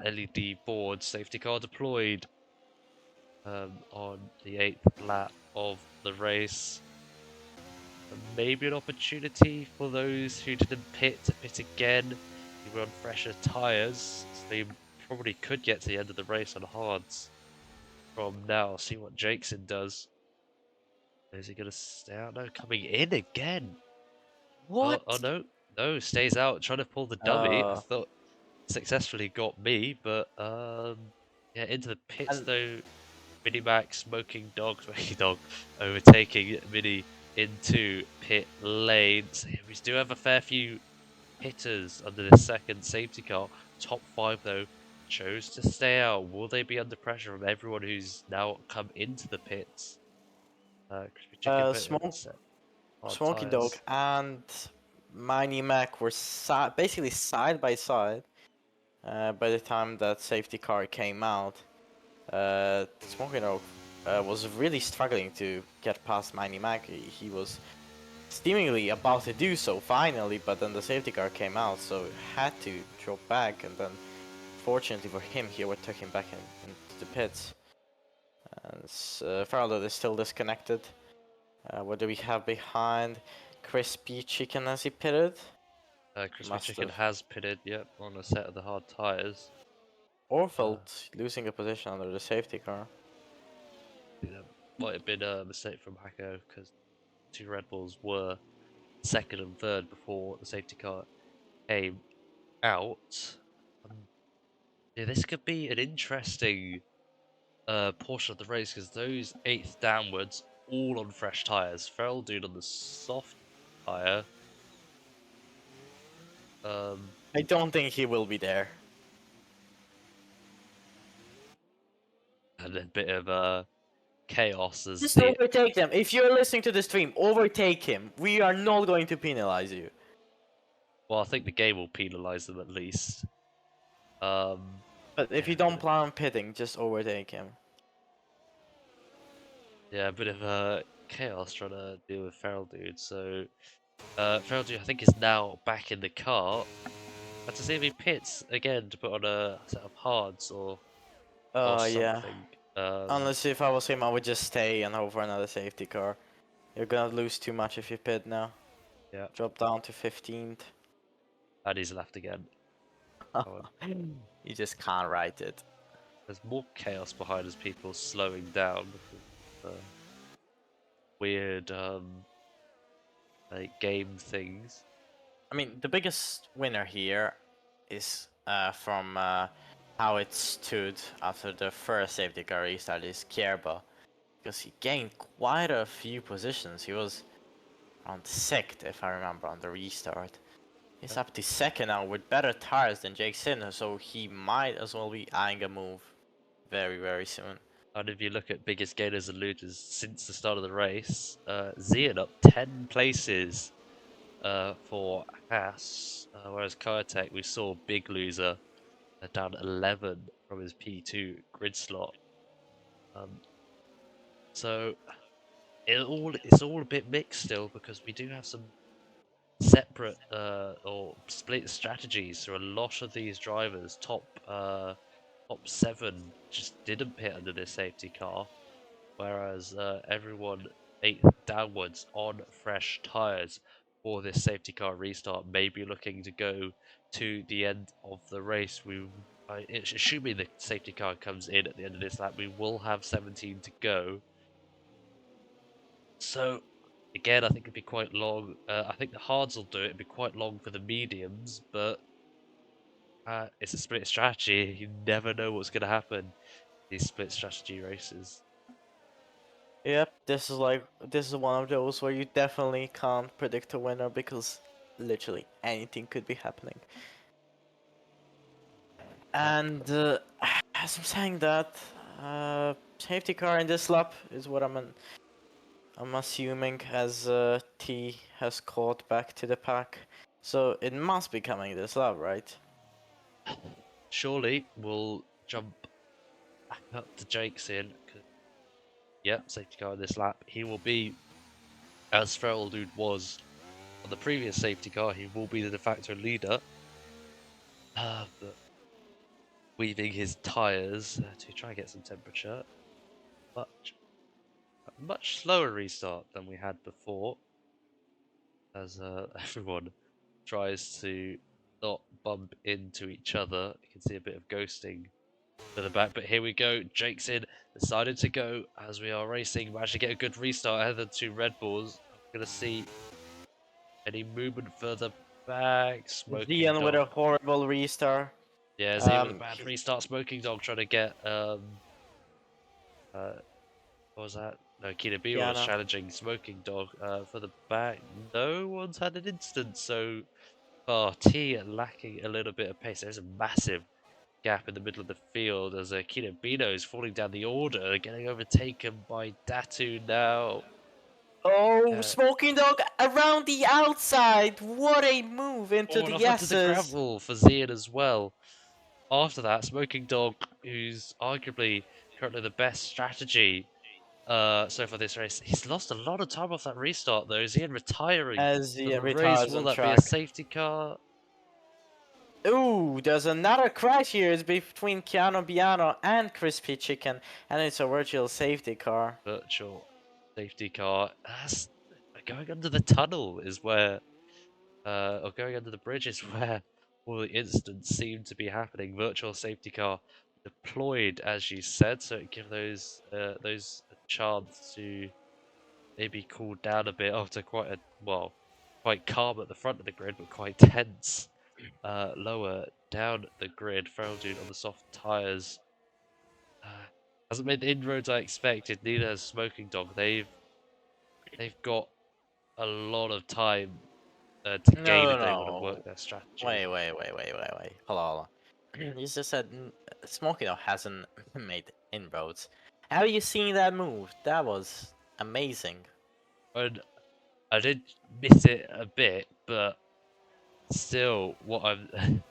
LED board, safety car deployed on the 8th lap of the race. And maybe an opportunity for those who didn't pit to pit again. You were on fresher tyres, so you probably could get to the end of the race on hards from now. See what Jakeson does. Is he going to stay out? No, coming in again. What? Oh no, no, stays out, trying to pull the dummy. I thought successfully got me, but yeah, into the pits And though. Minimac, Smoking Dog, overtaking Mini into pit lanes. We do have a fair few hitters under the second safety car. Top 5 though chose to stay out. Will they be under pressure from everyone who's now come into the pits? Crispy Chicken pit set hard Smoky Dog tyres. and Mighty Mac were basically side by side. By the time that safety car came out, Smoking Dog was really struggling to get past Manny Mac. He was seemingly about to do so finally, but then the safety car came out, so had to drop back, and then fortunately for him, he overtook him back into the pits. And Farrell is still disconnected. What do we have behind? Crispy Chicken as he pitted? Crispy Must Chicken have. has pitted, yep, on a set of the hard tyres. Or Uh, felt losing a position under the safety car. that might have been a mistake from Hacko because two Red Bulls were second and third before the safety car came out. Um, yeah, this could be an interesting portion of the race because those eighth downwards, all on fresh tyres. Feral dude on the soft tyre. I don't think he will be there. And a bit of chaos as Just the overtake them. If you're listening to the stream, overtake him. We are not going to penalize you. well, I think the game will penalise them at least. But if Yeah, you don't plan on pitting, just overtake him. yeah, a bit of chaos trying to deal with Feral dude. So Feral dude, I think, is now back in the car. But to see if he pits again to put on a set of hards or Yeah. something. Unless if I was him, I would just stay and hope for another safety car. You're gonna lose too much if you pit now. Yeah, Drop down to 15th. and he's left again. You just can't write it. There's more chaos behind as people slowing down because of weird like game things. I mean, the biggest winner here is from how it stood after the first safety car restart is Kierba. Because he gained quite a few positions. He was around 6th, if I remember, on the restart. He's up to 2nd now with better tires than Jake Sinner, so he might as well be eyeing a move very, very soon. And if you look at biggest gainers and losers since the start of the race, Zian up 10 places for Haas, whereas Kajatek, we saw big loser down 11 from his P2 grid slot. So it's all a bit mixed still because we do have some separate or split strategies. So a lot of these drivers, top 7, just didn't pit under this safety car, whereas everyone 8th downwards on fresh tyres for this safety car restart may be looking to go to the end of the race. Assuming the safety car comes in at the end of this lap, we will have 17 to go. So, again, I think it'd be quite long. I think the hards will do it. It'd be quite long for the mediums, but it's a split strategy. You never know what's going to happen these split strategy races. Yep, this is one of those where you definitely can't predict a winner because literally anything could be happening. And as I'm saying that, safety car in this lap is what I'm assuming as T has caught back to the pack. So it must be coming this lap, right? Surely we'll jump back up to Jake's in. Yep, safety car in this lap. He will be, as Feral Dude was on the previous safety car, he will be the de facto leader. But weaving his tyres to try and get some temperature. Much slower restart than we had before, as everyone tries to not bump into each other. You can see a bit of ghosting to the back, but here we go. Jake's in, decided to go as we are racing. Managed to get a good restart ahead of the two Red Bulls. I'm gonna see any movement further back. Smoking Zian with Dog. a horrible restart. Yeah, Z with a bad restart. Smoking Dog trying to get what was that? No, Kinabira was challenging Smoking Dog for the back. No one's had an instance so far. T lacking a little bit of pace. There's a massive gap in the middle of the field as Kinabino is falling down the order, getting overtaken by Datu now. Oh, Smoking Dog around the outside! What a move into And the off onto the S's! gravel for Zian as well. after that, Smoking Dog, who's arguably currently the best strategy so far this race, he's lost a lot of time off that restart though. Is he in retiring As for he the race? retires Will on that be a track. safety car? Ooh, there's another crash here. It's between Keanu Biano and Crispy Chicken, and it's a virtual safety car. Virtual safety car. That's going under the tunnel is where, or going under the bridge is where all the incidents seem to be happening. Virtual safety car deployed, as you said, so it give those a chance to maybe cool down a bit after quite calm at the front of the grid, but quite tense lower down the grid. Feral Dude on the soft tyres hasn't made the inroads I expected. Neither has Smoking Dog. They've got a lot of time to gain No, if they want to no. work their strategy. Wait. Hold on. You just said Smokey Dog hasn't made inroads. Have you seen that move? That was amazing. And I did miss it a bit, but still, what I'm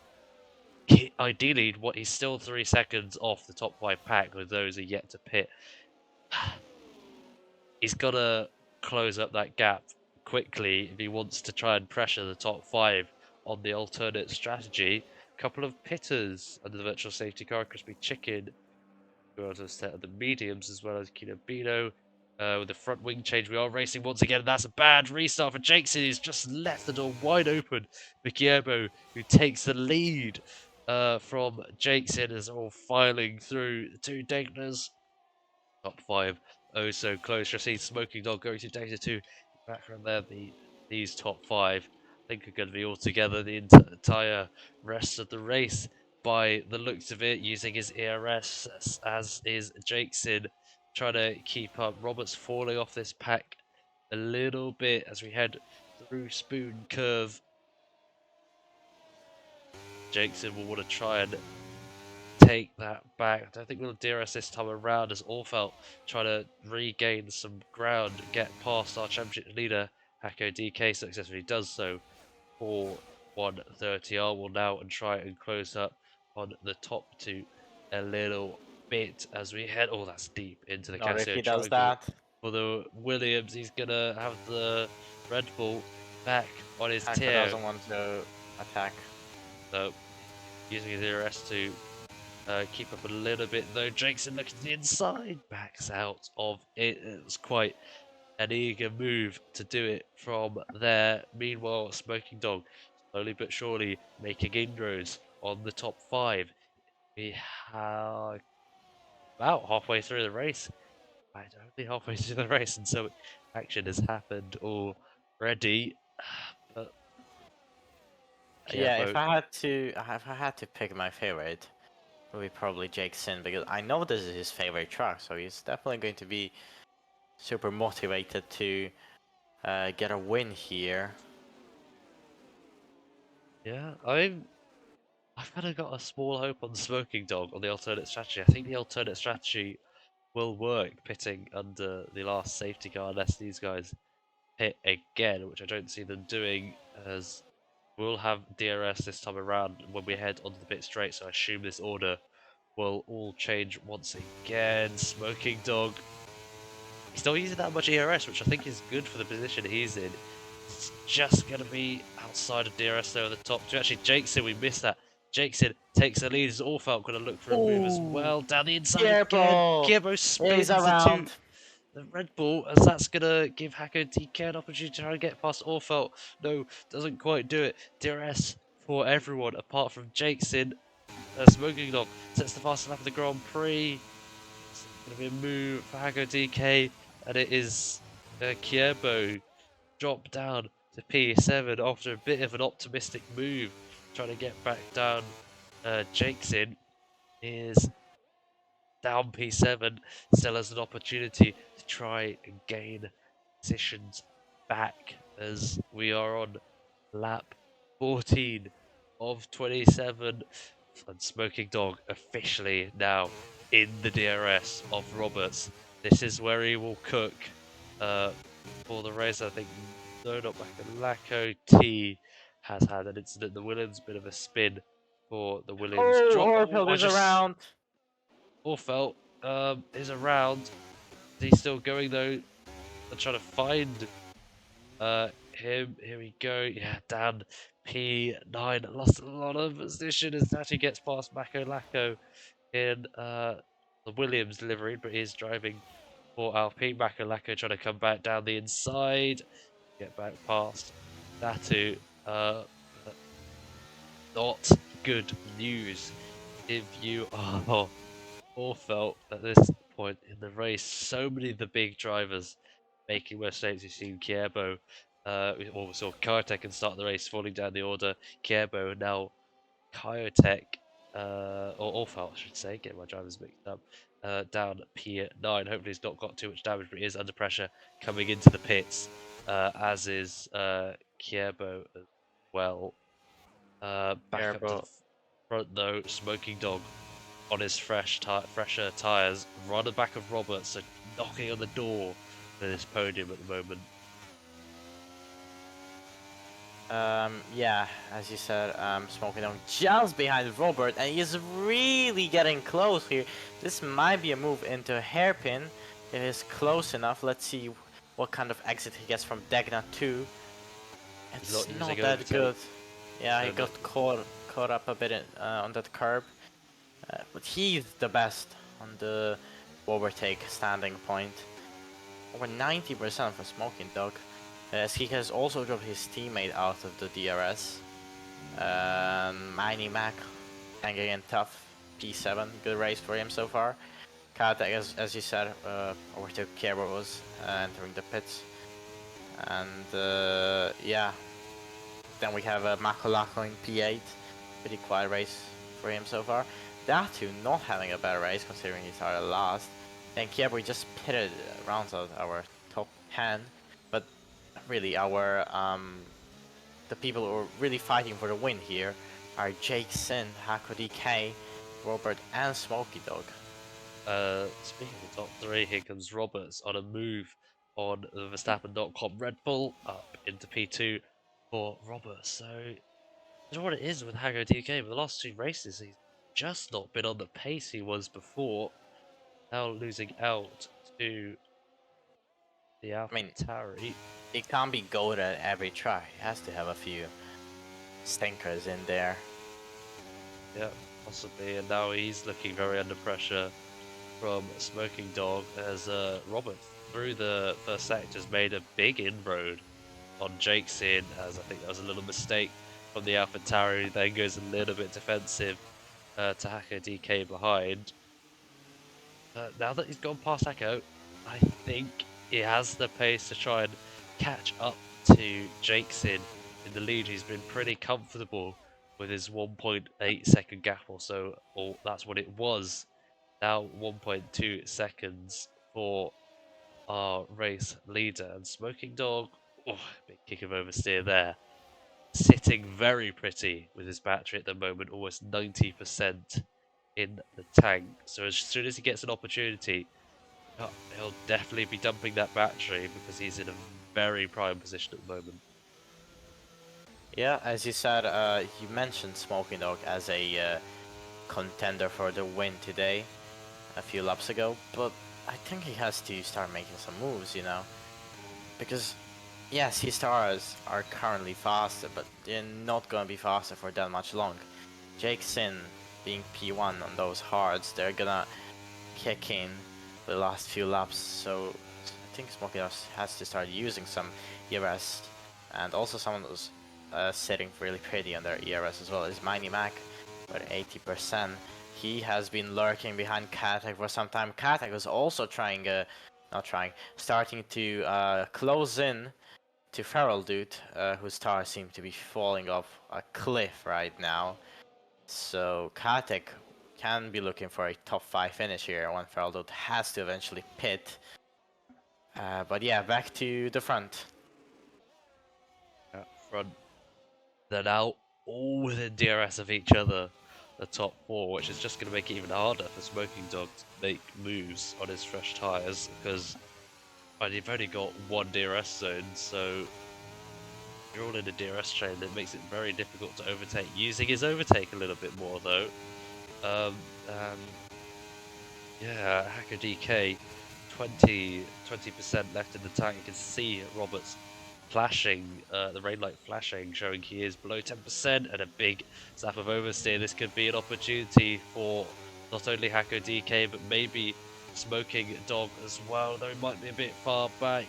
ideally, what he's still 3 seconds off the top 5 pack, with those are yet to pit. He's got to close up that gap quickly if he wants to try and pressure the top 5 on the alternate strategy. A couple of pitters under the virtual safety car, Crispy Chicken, who are a set of the mediums, as well as Kinobino. With the front wing change, we are racing once again. That's a bad restart for Jakeson. He's just left the door wide open for Kierbo, who takes the lead from Jakeson as they're all filing through the two Dagners. Top 5, oh so close. Just see Smoking Dog going to Data 2. Background there, these top 5 I think are going to be all together the entire rest of the race by the looks of it, using his ERS, as is Jakeson, trying to keep up. Roberts falling off this pack a little bit as we head through Spoon Curve. Jakeson will want to try and take that back. I don't think we'll DRS this time around, as Orfelt try to regain some ground, get past our championship leader, Hako DK, successfully does so for 130R. Will now and try and close up on the top 2 a little bit as we head. Oh, that's deep into the Not if Casio he does triangle that. for the Williams. He's gonna have the Red Bull back on his Hako tier. doesn't want to attack. So using his DRS to keep up a little bit though. Jakeson looking to the inside, backs out of it. It was quite an eager move to do it from there. Meanwhile, Smoking Dog slowly but surely making inroads on the top 5. We are about halfway through the race. I don't think halfway through the race, and so action has happened already. But yeah, Yeah, if I had to pick my favorite, it would be probably Jakeson, because I know this is his favorite track, so he's definitely going to be super motivated to get a win here. yeah, I've kind of got a small hope on Smoking Dog on the alternate strategy. I think the alternate strategy will work, pitting under the last safety car, unless these guys hit again, which I don't see them doing, as we'll have DRS this time around when we head onto the pit straight, so I assume this order will all change once again. Smoking Dog, he's not using that much ERS, which I think is good for the position he's in. It's just going to be outside of DRS there at the top two. Actually, Jakeson, we missed that. Jakeson takes the lead as Orfelt going to look for a move as Ooh, well. Down the inside again. Kierbo Kierbo is spins into around. the Red Bull, as that's going to give Hako DK an opportunity to try and get past Orfelt. No, doesn't quite do it. DRS for everyone apart from Jakeson. Smoking Dog sets the fastest lap of the Grand Prix. It's going to be a move for Hako DK, and it is Kierbo drop down to P7 after a bit of an optimistic move, trying to get back down. Jakeson is down P7, still has an opportunity to try and gain positions back, as we are on lap 14 of 27. And Smoking Dog officially now in the DRS of Roberts. This is where he will cook for the race. I think no, not back. Laco T has had an incident. The Williams bit of a spin for the Williams Oh, drop. Oh, Orphill is around. Orfelt is around. Is he still going though? I'm trying to find him. Here we go. Yeah, Dan P9 lost a lot of position as Natty gets past Mako Lako in the Williams delivery, but he's driving for Alpine. Mako Lako trying to come back down the inside, get back past Natu. But not good news if you are or felt at this point in the race. So many of the big drivers making mistakes. You've seen Kierbo, we saw Kyotek and start the race falling down the order. Kierbo, now Kyotek, or Orfelt, I should say, get my drivers mixed up, down P9. Hopefully he's not got too much damage, but he is under pressure coming into the pits, as is Kierbo as well. Back up to the Careful. front though, Smoking Dog on his fresher tyres, run the back of Roberts, so knocking on the door for this podium at the moment. Yeah, as you said, Smoking Dog just behind Robert, and he is really getting close here. This might be a move into a hairpin. It is close enough. Let's see what kind of exit he gets from Degna 2. It's not that good. Yeah, he got caught up a bit on that curb. But he's the best on the overtake standing point. Over 90% for Smoking Dog. As he has also dropped his teammate out of the DRS. Mini Mac hanging in tough. P7, good race for him so far. Kata, as you said, overtook Kierbo was entering the pits. And yeah, then we have Makolako in P8. Pretty quiet race for him so far. Datu not having a better race considering he started last. And Kierbo just pitted rounds out our top 10. But really our the people who are really fighting for the win here are Jake Sin, Hako DK, Robert and Smoky Dog. Speaking of the top three, here comes Roberts on a move on the Verstappen.com Red Bull up into P2 for Roberts. So I don't know what it is with Hago DK, but the last two races he's just not been on the pace he was before. Now losing out to the I mean, AlphaTauri. he can't be goated at every try. He has to have a few stinkers in there. Yeah, possibly. And now he's looking very under pressure from Smoking Dog as Robert through the first sectors made a big inroad on Jakesin, as I think that was a little mistake from the AlphaTauri. Then goes a little bit defensive to Hako DK behind. Now that he's gone past Hako, I think he has the pace to try and catch up to Jakesin in the lead. He's been pretty comfortable with his 1.8 second gap or so, or that's what it was. Now 1.2 seconds for our race leader. And Smoking Dog, oh, big kick of oversteer there. Sitting very pretty with his battery at the moment, almost 90% in the tank. So as soon as he gets an opportunity, he'll definitely be dumping that battery because he's in a very prime position at the moment. Yeah, as you said, you mentioned Smoking Dog as a contender for the win today a few laps ago, but I think he has to start making some moves, you know, because yes, his stars are currently faster, but they're not gonna be faster for that much long. Jake Sin being P1 on those hards, they're gonna kick in the last few laps, so I think Smoky has to start using some ERS, and also someone who's sitting really pretty on their ERS as well is Mini Mac, at 80%. He has been lurking behind Katek for some time. Katek was also starting to close in to Feral Dude, whose stars seem to be falling off a cliff right now. So Katek can be looking for a top 5 finish here when Feral Dude has to eventually pit. But yeah, back to the front. At front, they're now all within DRS of each other, the top four, which is just going to make it even harder for Smoking Dog to make moves on his fresh tyres because you've only got one DRS zone, so You're all in a DRS train that makes it very difficult to overtake. Using his overtake a little bit more though. And yeah, Hacker DK, 20% left in the tank. You can see Roberts flashing, the rain light flashing, showing he is below 10%, and a big zap of oversteer. This could be an opportunity for not only Hacker DK, but maybe Smoking Dog as well, though he might be a bit far back.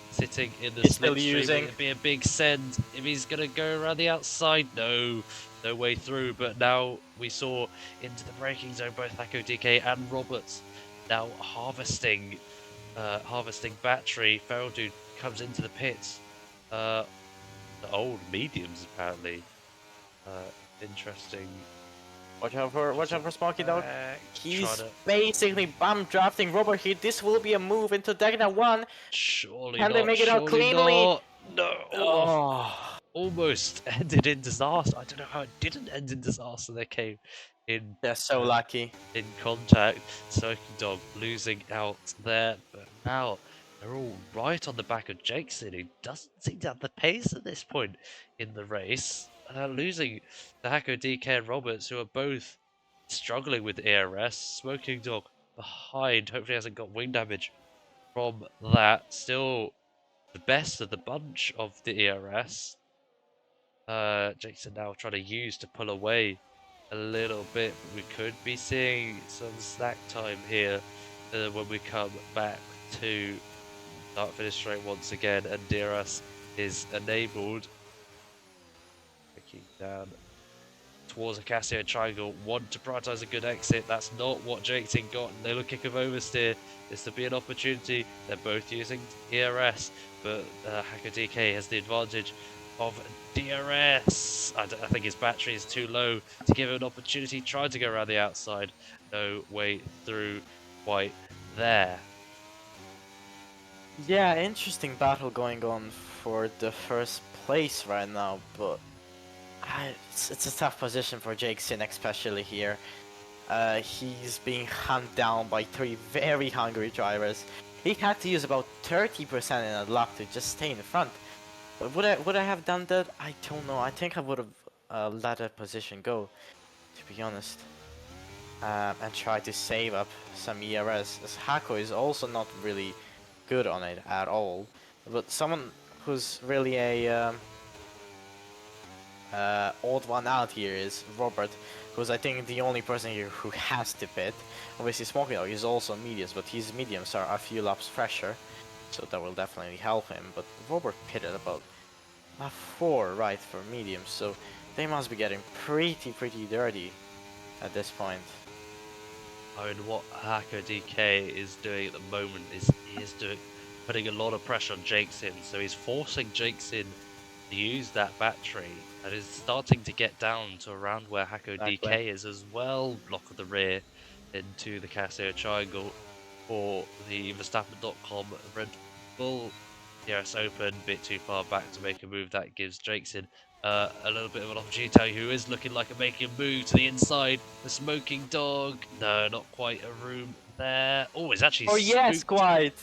Sitting in the He's still slipstream, using. it'd be a big send. If he's going to go around the outside, no way through. But now we saw into the braking zone both Hako DK and Roberts now harvesting battery. Feral Dude comes into the pits. The old mediums apparently. Interesting. Watch out for Smoky Dog. He's To... basically bump drafting Robert here. This will be a move into Dagna 1. Surely Can not. they make it out cleanly? Not. No. Oh. Almost ended in disaster. I don't know how it didn't end in disaster. They came in. They're so lucky. In contact. Smoking Dog losing out there, but now they're all right on the back of Jakeson, who doesn't seem to have the pace at this point in the race. Losing the Hako DK and Roberts, who are both struggling with ERS. Smoking Dog behind. Hopefully hasn't got wing damage from that. Still the best of the bunch of the ERS. Jakeson now trying to use to pull away a little bit, but we could be seeing some slack time here when we come back to start finish straight once again, and DRS is enabled. Looking down towards a Casio triangle, want to prioritise a good exit. That's not what Jakeson got. No kick of oversteer. This will be an opportunity. They're both using ERS, but Hacker DK has the advantage of DRS. I think his battery is too low to give him an opportunity. Tried to go around the outside. No way through quite there. Yeah, interesting battle going on for the first place right now, but it's a tough position for Jakeson, especially here. He's being hunted down by 3 very hungry drivers. He had to use about 30% in a lap to just stay in front. But would I have done that? I don't know. I think I would have let that position go, to be honest, and try to save up some ERS. As Hako is also not really good on it at all. But someone who's really a odd one out here is Robert, who's I think the only person here who has to pit. Obviously Smoky Dog is also mediums, but his mediums are a few laps fresher, so that will definitely help him. But Robert pitted about lap 4 right for mediums, so they must be getting pretty dirty at this point. I mean, what Hako DK is doing at the moment is putting a lot of pressure on Jakeson, so he's forcing Jakeson to use that battery, and is starting to get down to around where Hako DK is as well. Block of the rear into the Casio triangle for the Verstappen.com Red Bull. Yes, open, bit too far back to make a move. That gives Jakeson a little bit of an opportunity. Who is looking like a making a move to the inside. The Smoking Dog. No, not quite a room there. Oh, it's actually yes, quite.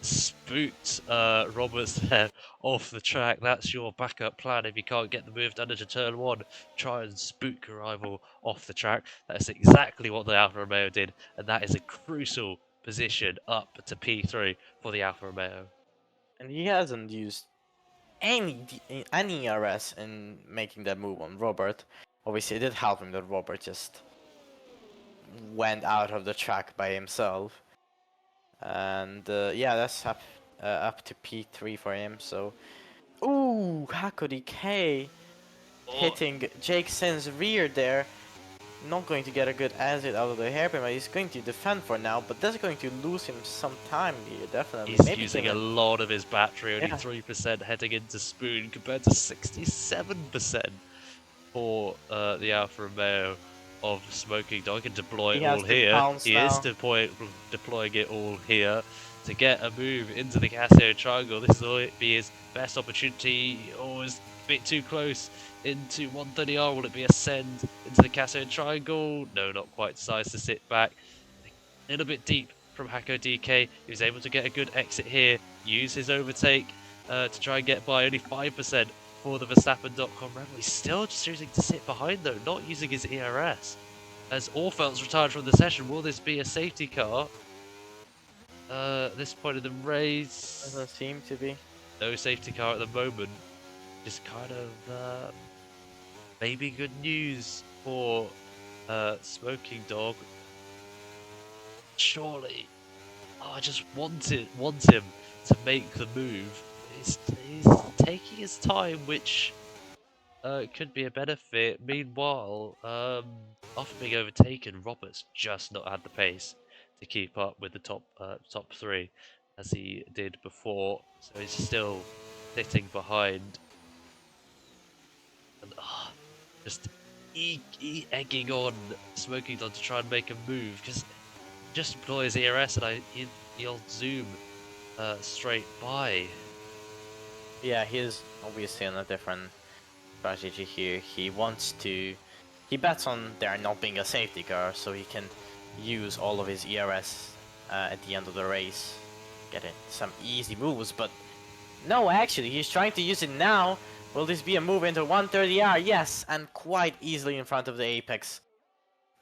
Spooked Roberts there off the track. That's your backup plan if you can't get the move done into turn 1. Try and spook your rival off the track. That's exactly what the Alfa Romeo did, and that is a crucial position up to P3 for the Alfa Romeo. And he hasn't used any ERS in making that move on Robert. Obviously, it did help him that Robert just went out of the track by himself. And yeah, that's up to P3 for him. So, ooh, Hako DK hitting Jakeson's rear there. Not going to get a good exit out of the hairpin, but he's going to defend for now. But that's going to lose him some time here, definitely. He's using a lot of his battery, only 3% heading into Spoon compared to 67% for the Alfa Romeo of Smoking Dog. Can deploy it all here. He is deploying it all here to get a move into the Casio triangle. This will be his best opportunity. Oh, it's a bit too close into 130R. Will it be a send into the Casio triangle? No, not quite. Decides to sit back. A little bit deep from Hako DK. He was able to get a good exit here. Use his overtake to try and get by. Only 5% for the Verstappen.com Rebel. He's still just choosing to sit behind though, not using his ERS. As Orfeld's retired from the session, will this be a safety car? This point of the race, Doesn't seem to be. no safety car at the moment. Just kind of maybe good news for Smoking Dog. Surely, I just want him to make the move. He's taking his time, which could be a benefit. Meanwhile, after being overtaken, Roberts just not had the pace to keep up with the top three as he did before, so he's still sitting behind and just egging on Smoking Dog to try and make a move because just deploy his ERS and he'll zoom straight by. Yeah, he's obviously on a different strategy here. He wants to. He bets on there not being a safety car, so he can use all of his ERS at the end of the race, getting some easy moves. But no, actually, he's trying to use it now. Will this be a move into 130R? Yes, and quite easily in front of the apex.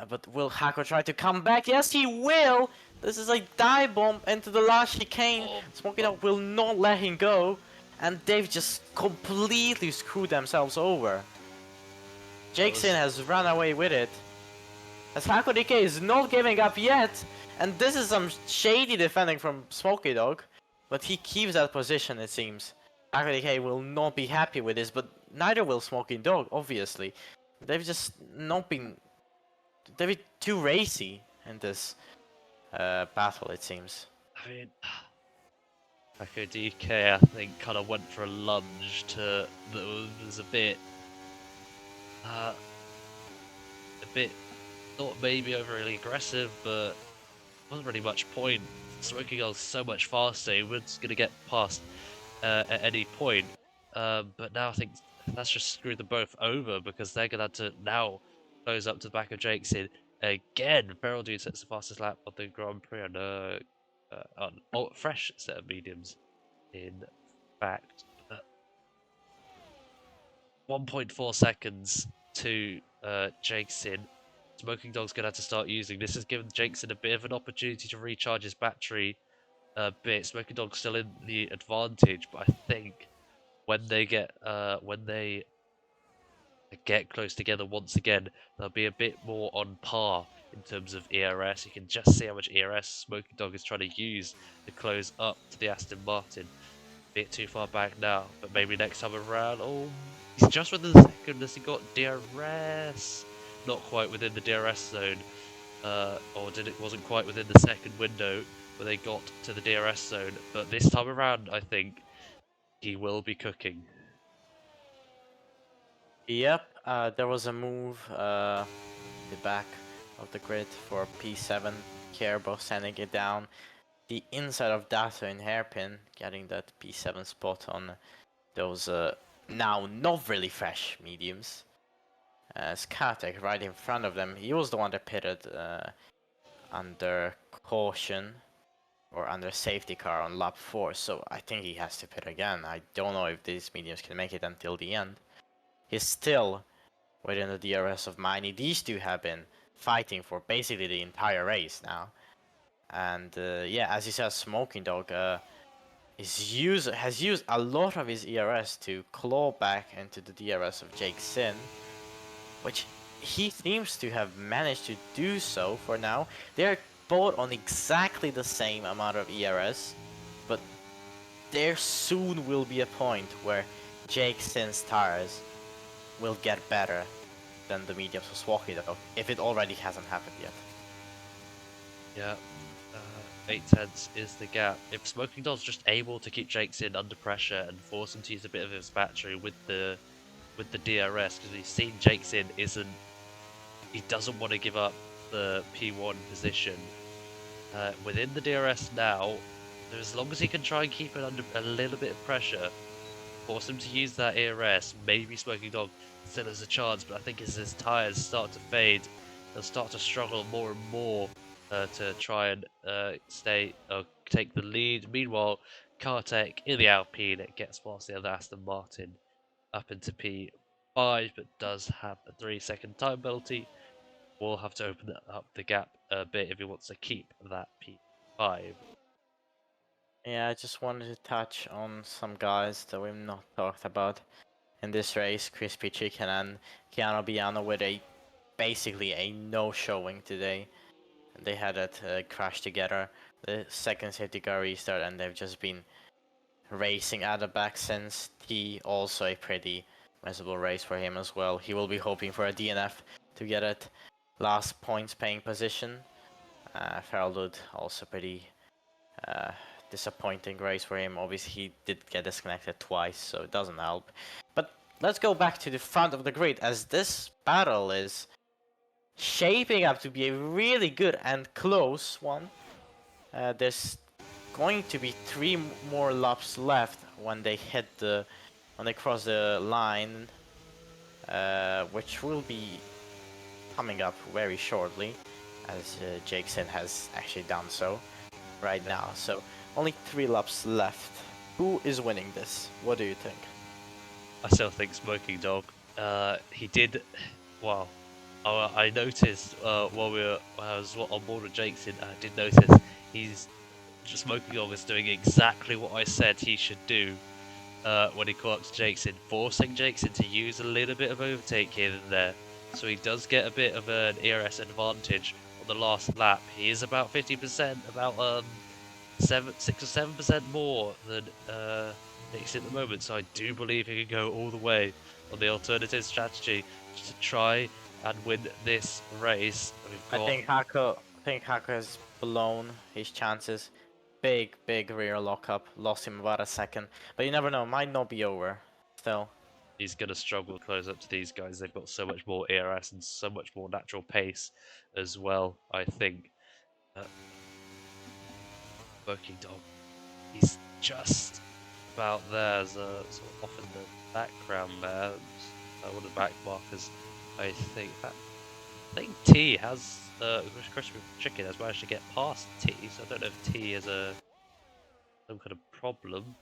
But will Hako try to come back? Yes, he will! This is a dive bomb into the last chicane. Smoking Dog will not let him go. And they've just completely screwed themselves over. Jakeson has run away with it. As Hako DK is not giving up yet. And this is some shady defending from Smoky Dog. But he keeps that position, it seems. Hako DK will not be happy with this, but neither will Smoking Dog, obviously. They've just not been... They've been too racy in this battle, it seems. I mean, Echo DK, I think, kind of went for a lunge that was a bit, not maybe overly aggressive, but wasn't really much point. Smoking Dog's so much faster, he was going to get past at any point. But now I think that's just screwed them both over because they're going to have to now close up to the back of Jakeson again. Feral Dude sets the fastest lap of the Grand Prix on fresh set of mediums. In fact, 1.4 seconds to Jakeson. Smoking Dog's going to have to start using. This has given Jakeson a bit of an opportunity to recharge his battery a bit. Smoking Dog's still in the advantage, but I think when they get close together once again, they'll be a bit more on par in terms of ERS. You can just see how much ERS Smoking Dog is trying to use to close up to the Aston Martin. Bit too far back now, but maybe next time around. Oh, he's just within the second as he got DRS. Not quite within the DRS zone, wasn't quite within the second window where they got to the DRS zone. But this time around, I think he will be cooking. Yep, there was a move the back of the grid for P7. Kerbo sending it down. The inside of Dato in hairpin, getting that P7 spot on those now not really fresh mediums. Skatek right in front of them. He was the one that pitted under caution or under safety car on lap 4, so I think he has to pit again. I don't know if these mediums can make it until the end. He's still within the DRS of Miney. These two have been fighting for basically the entire race now. And yeah, as you said, Smoking Dog has used a lot of his ERS to claw back into the DRS of Jake Sin, which he seems to have managed to do so for now. They're both on exactly the same amount of ERS, but there soon will be a point where Jake Sin's tires will get better than the mediums of Smoky Dog, if it already hasn't happened yet. Yeah, 8/10 is the gap. If Smoking Dog's just able to keep Jakeson under pressure and force him to use a bit of his battery with the DRS, because we've seen Jakeson he doesn't want to give up the P1 position. Within the DRS now, as long as he can try and keep it under a little bit of pressure, force him to use that ERS, maybe Smoking Dog still has a chance, but I think as his tyres start to fade, they'll start to struggle more and more to try and take the lead. Meanwhile, Kartek in the Alpine gets past the other Aston Martin up into P5, but does have a 3-second time penalty. Will have to open up the gap a bit if he wants to keep that P5. Yeah, I just wanted to touch on some guys that we've not talked about in this race. Crispy Chicken and Keanu Biano with basically a no showing today. They had that crash together. The second safety car restart, and they've just been racing at the back since. T also a pretty miserable race for him as well. He will be hoping for a DNF to get at last points paying position. Feraldud also pretty uh, disappointing race for him. Obviously, he did get disconnected twice, so it doesn't help. But let's go back to the front of the grid, as this battle is shaping up to be a really good and close one. There's going to be 3 more laps left when they cross the line, which will be coming up very shortly, as Jakeson has actually done so right now. So only 3 laps left. Who is winning this? What do you think? I still think Smoking Dog. He did. Well, I noticed while when I was on board with Jakeson, I did notice he's Smoking Dog is doing exactly what I said he should do when he caught up to Jakeson, forcing Jakeson to use a little bit of overtake here and there. So he does get a bit of an ERS advantage on the last lap. He is about 50%, about 6 or 7% more than Jakeson at the moment. So I do believe he can go all the way on the alternative strategy to try and win this race. I think Hako has blown his chances. Big rear lockup. Lost him about a second. But you never know, might not be over. Still. He's going to struggle to close up to these guys. They've got so much more ERS and so much more natural pace as well, I think. Working Dog, he's just about there as a sort of off in the background there. One of the back markers, I think. I think T has, Crispy Chicken has managed to get past T, so I don't know if T has some kind of problem.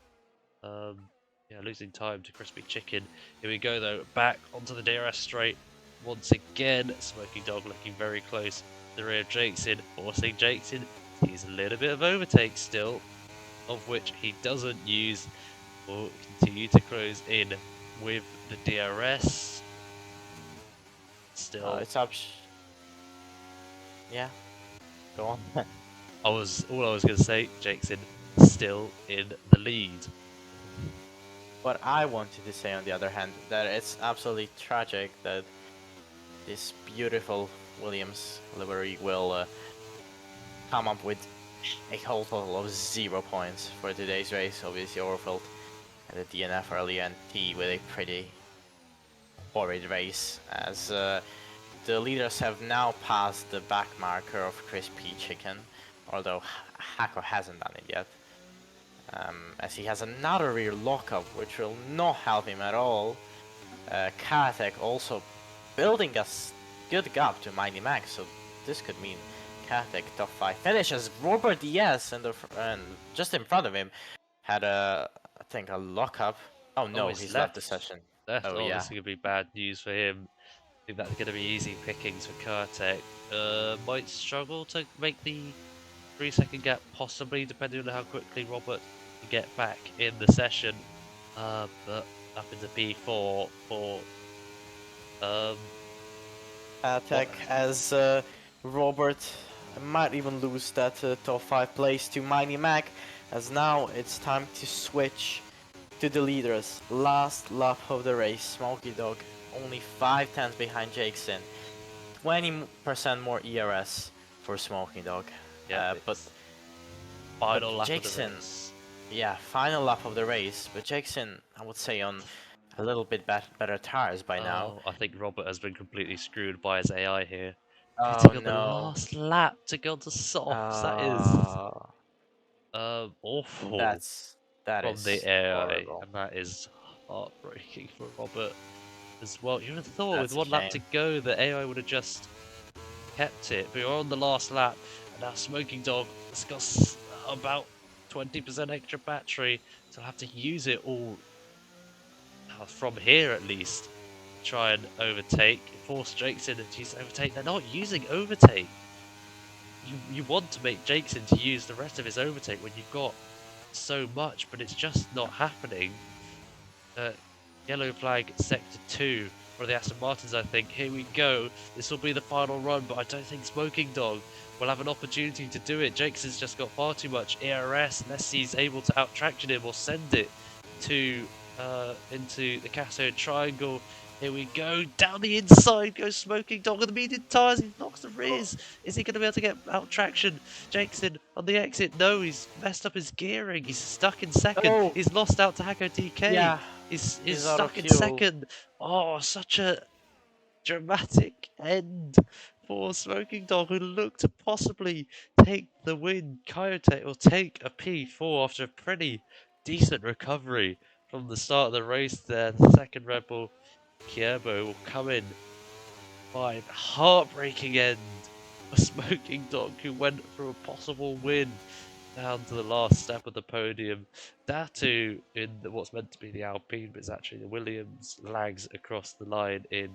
Yeah, losing time to Crispy Chicken. Here we go though, back onto the DRS straight once again. Smoking Dog looking very close. The rear of Jakeson, forcing Jakeson. He's a little bit of overtake still, of which he doesn't use. Will continue to close in with the DRS. Still, It's up. Yeah. Go on. all I was gonna say, Jakeson still in the lead. What I wanted to say, on the other hand, that it's absolutely tragic that this beautiful Williams livery will come up with a whole total of 0 points for today's race. Obviously, Orfield and the DNF earlier, and T with a pretty horrid race, as the leaders have now passed the back marker of Crispy Chicken, although Hako hasn't done it yet. As he has another rear lockup, which will not help him at all. Karatek also building a good gap to Mighty Max, so this could mean Karatek top 5 finishes. Robert Diaz and just in front of him had I think a lockup. Oh no, he's left the session. Oh yeah. This is gonna be bad news for him. I think that's gonna be easy pickings for Kartek. Might struggle to make the 3-second gap, possibly, depending on how quickly Robert can get back in the session. But up into P4 for Tech as Robert might even lose that top 5 place to Mighty Mac, as now it's time to switch to the leaders. Last lap of the race, Smoky Dog only 5 tenths behind Jakeson, 20% more ERS for Smoky Dog. yeah, But final lap Jakeson, of the race. yeah, final lap of the race, but Jakeson, I would say, on a little bit better tires by now. I think Robert has been completely screwed by his AI here. Oh Getting on the no. last lap to go to softs, that is awful That from the is AI, horrible. and that is heartbreaking for Robert as well. You would have thought with That's a one lap to shame. go the AI would have just kept it, but you're on the last lap, and now Smoking Dog has got about 20% extra battery, so I'll have to use it all. from here at least, try and overtake, force Jakeson to use overtake. They're not using overtake. You want to make Jakeson to use the rest of his overtake when you've got so much, but it's just not happening. Yellow flag sector 2 for the Aston Martins, I think. Here we go. This will be the final run, but I don't think Smoking Dog will have an opportunity to do it. Jakeson's just got far too much ERS unless he's able to out-traction him or send it to into the Cathode Triangle. Here we go. Down the inside goes Smoking Dog on the medium tyres. He knocks the rears. Is he going to be able to get out traction? Jakeson on the exit. No, he's messed up his gearing. He's stuck in second. Oh, He's lost out to Hako DK. yeah, He's he's out of stuck in fuel. second. Oh, such a dramatic end for Smoking Dog, who looked to possibly take the win. Coyote will take a P4 after a pretty decent recovery from the start of the race there. The second Red Bull, Kierbo, will come in by a heartbreaking end for Smoking Dog, who went for a possible win down to the last step of the podium. Datu in what's meant to be the Alpine, but it's actually the Williams, lags across the line in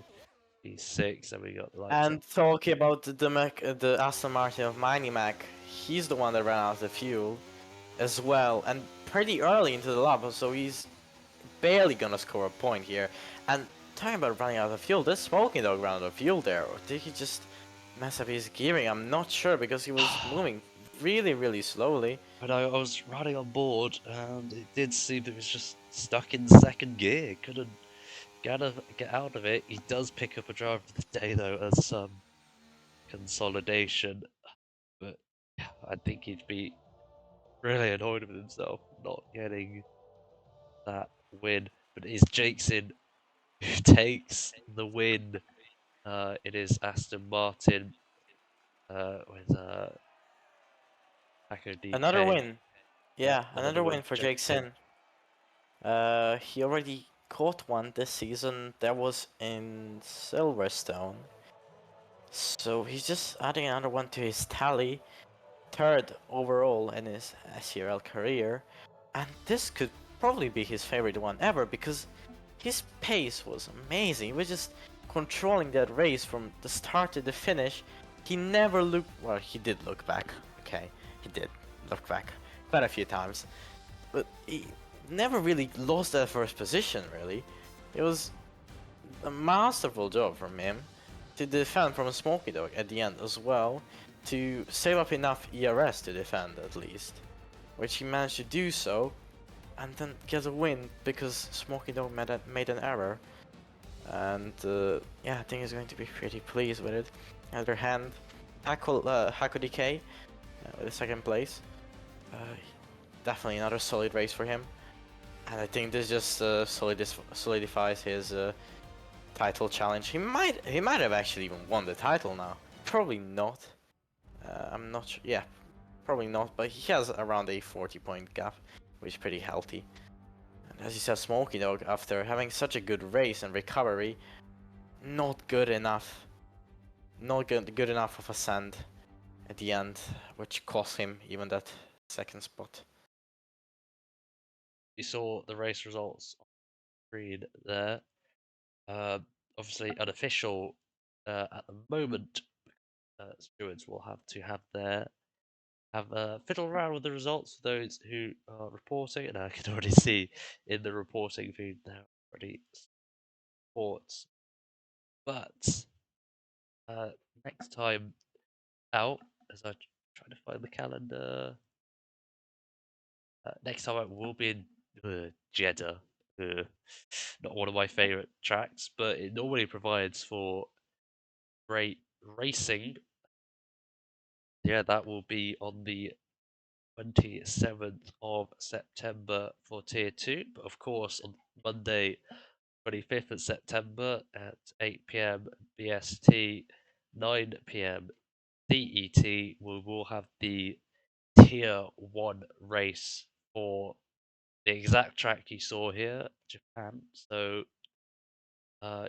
P6, and we got the lights And talking about the Aston Martin of Mighty Mac, he's the one that ran out of fuel as well, and pretty early into the lap, so he's barely gonna score a point here. And talking about running out of fuel, this Smoking Dog ran out of fuel there, or did he just mess up his gearing? I'm not sure, because he was moving really slowly. But I was riding on board, and it did seem that he was just stuck in second gear. Couldn't get out of it. He does pick up a driver of the day though, as some consolidation. But yeah, I think he'd be really annoyed with himself not getting that win. But it is Jakeson who takes the win. It is Aston Martin with Paco DK. Another win. Yeah, Yeah, another win for Jake Sin. He already caught one this season. That was in Silverstone. So he's just adding another one to his tally. Third overall in his SERL career. And this could probably be his favorite one ever, because his pace was amazing. He was just controlling that race from the start to the finish. He never looked, well, he did look back. Okay, he did look back quite a few times. But he never really lost that first position, really. It was a masterful job from him to defend from a Smoky Dog at the end as well, to save up enough ERS to defend at least, which he managed to do so, and then get a win because Smoky Dog made an error. And yeah, I think he's going to be pretty pleased with it. On the other hand, Hako DK with the second place. Definitely another solid race for him. And I think this just solidifies his title challenge. He might have actually even won the title now. Probably not. I'm not sure. Yeah, probably not. But he has around a 40-point gap, which is pretty healthy. And as you said, Smoky Dog, after having such a good race and recovery, not good enough. Not good enough of a send at the end, which cost him even that second spot. You saw the race results on the screen there. Obviously unofficial at the moment. Stewards will have to fiddle around with the results for those who are reporting, and I can already see in the reporting feed now already sports. But next time out, as I try to find the calendar, next time out we'll be in Jeddah. Not one of my favourite tracks, but it normally provides for great racing. Yeah, that will be on the 27th of September for Tier 2, but of course on Monday, 25th of September at 8 p.m. BST, 9 p.m. DET, we will have the Tier 1 race for the exact track you saw here, Japan. So,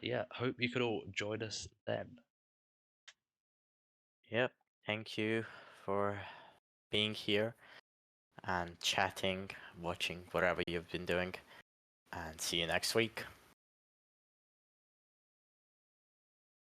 yeah, hope you can all join us then. Yep, thank you for being here and chatting, watching whatever you've been doing, and see you next week.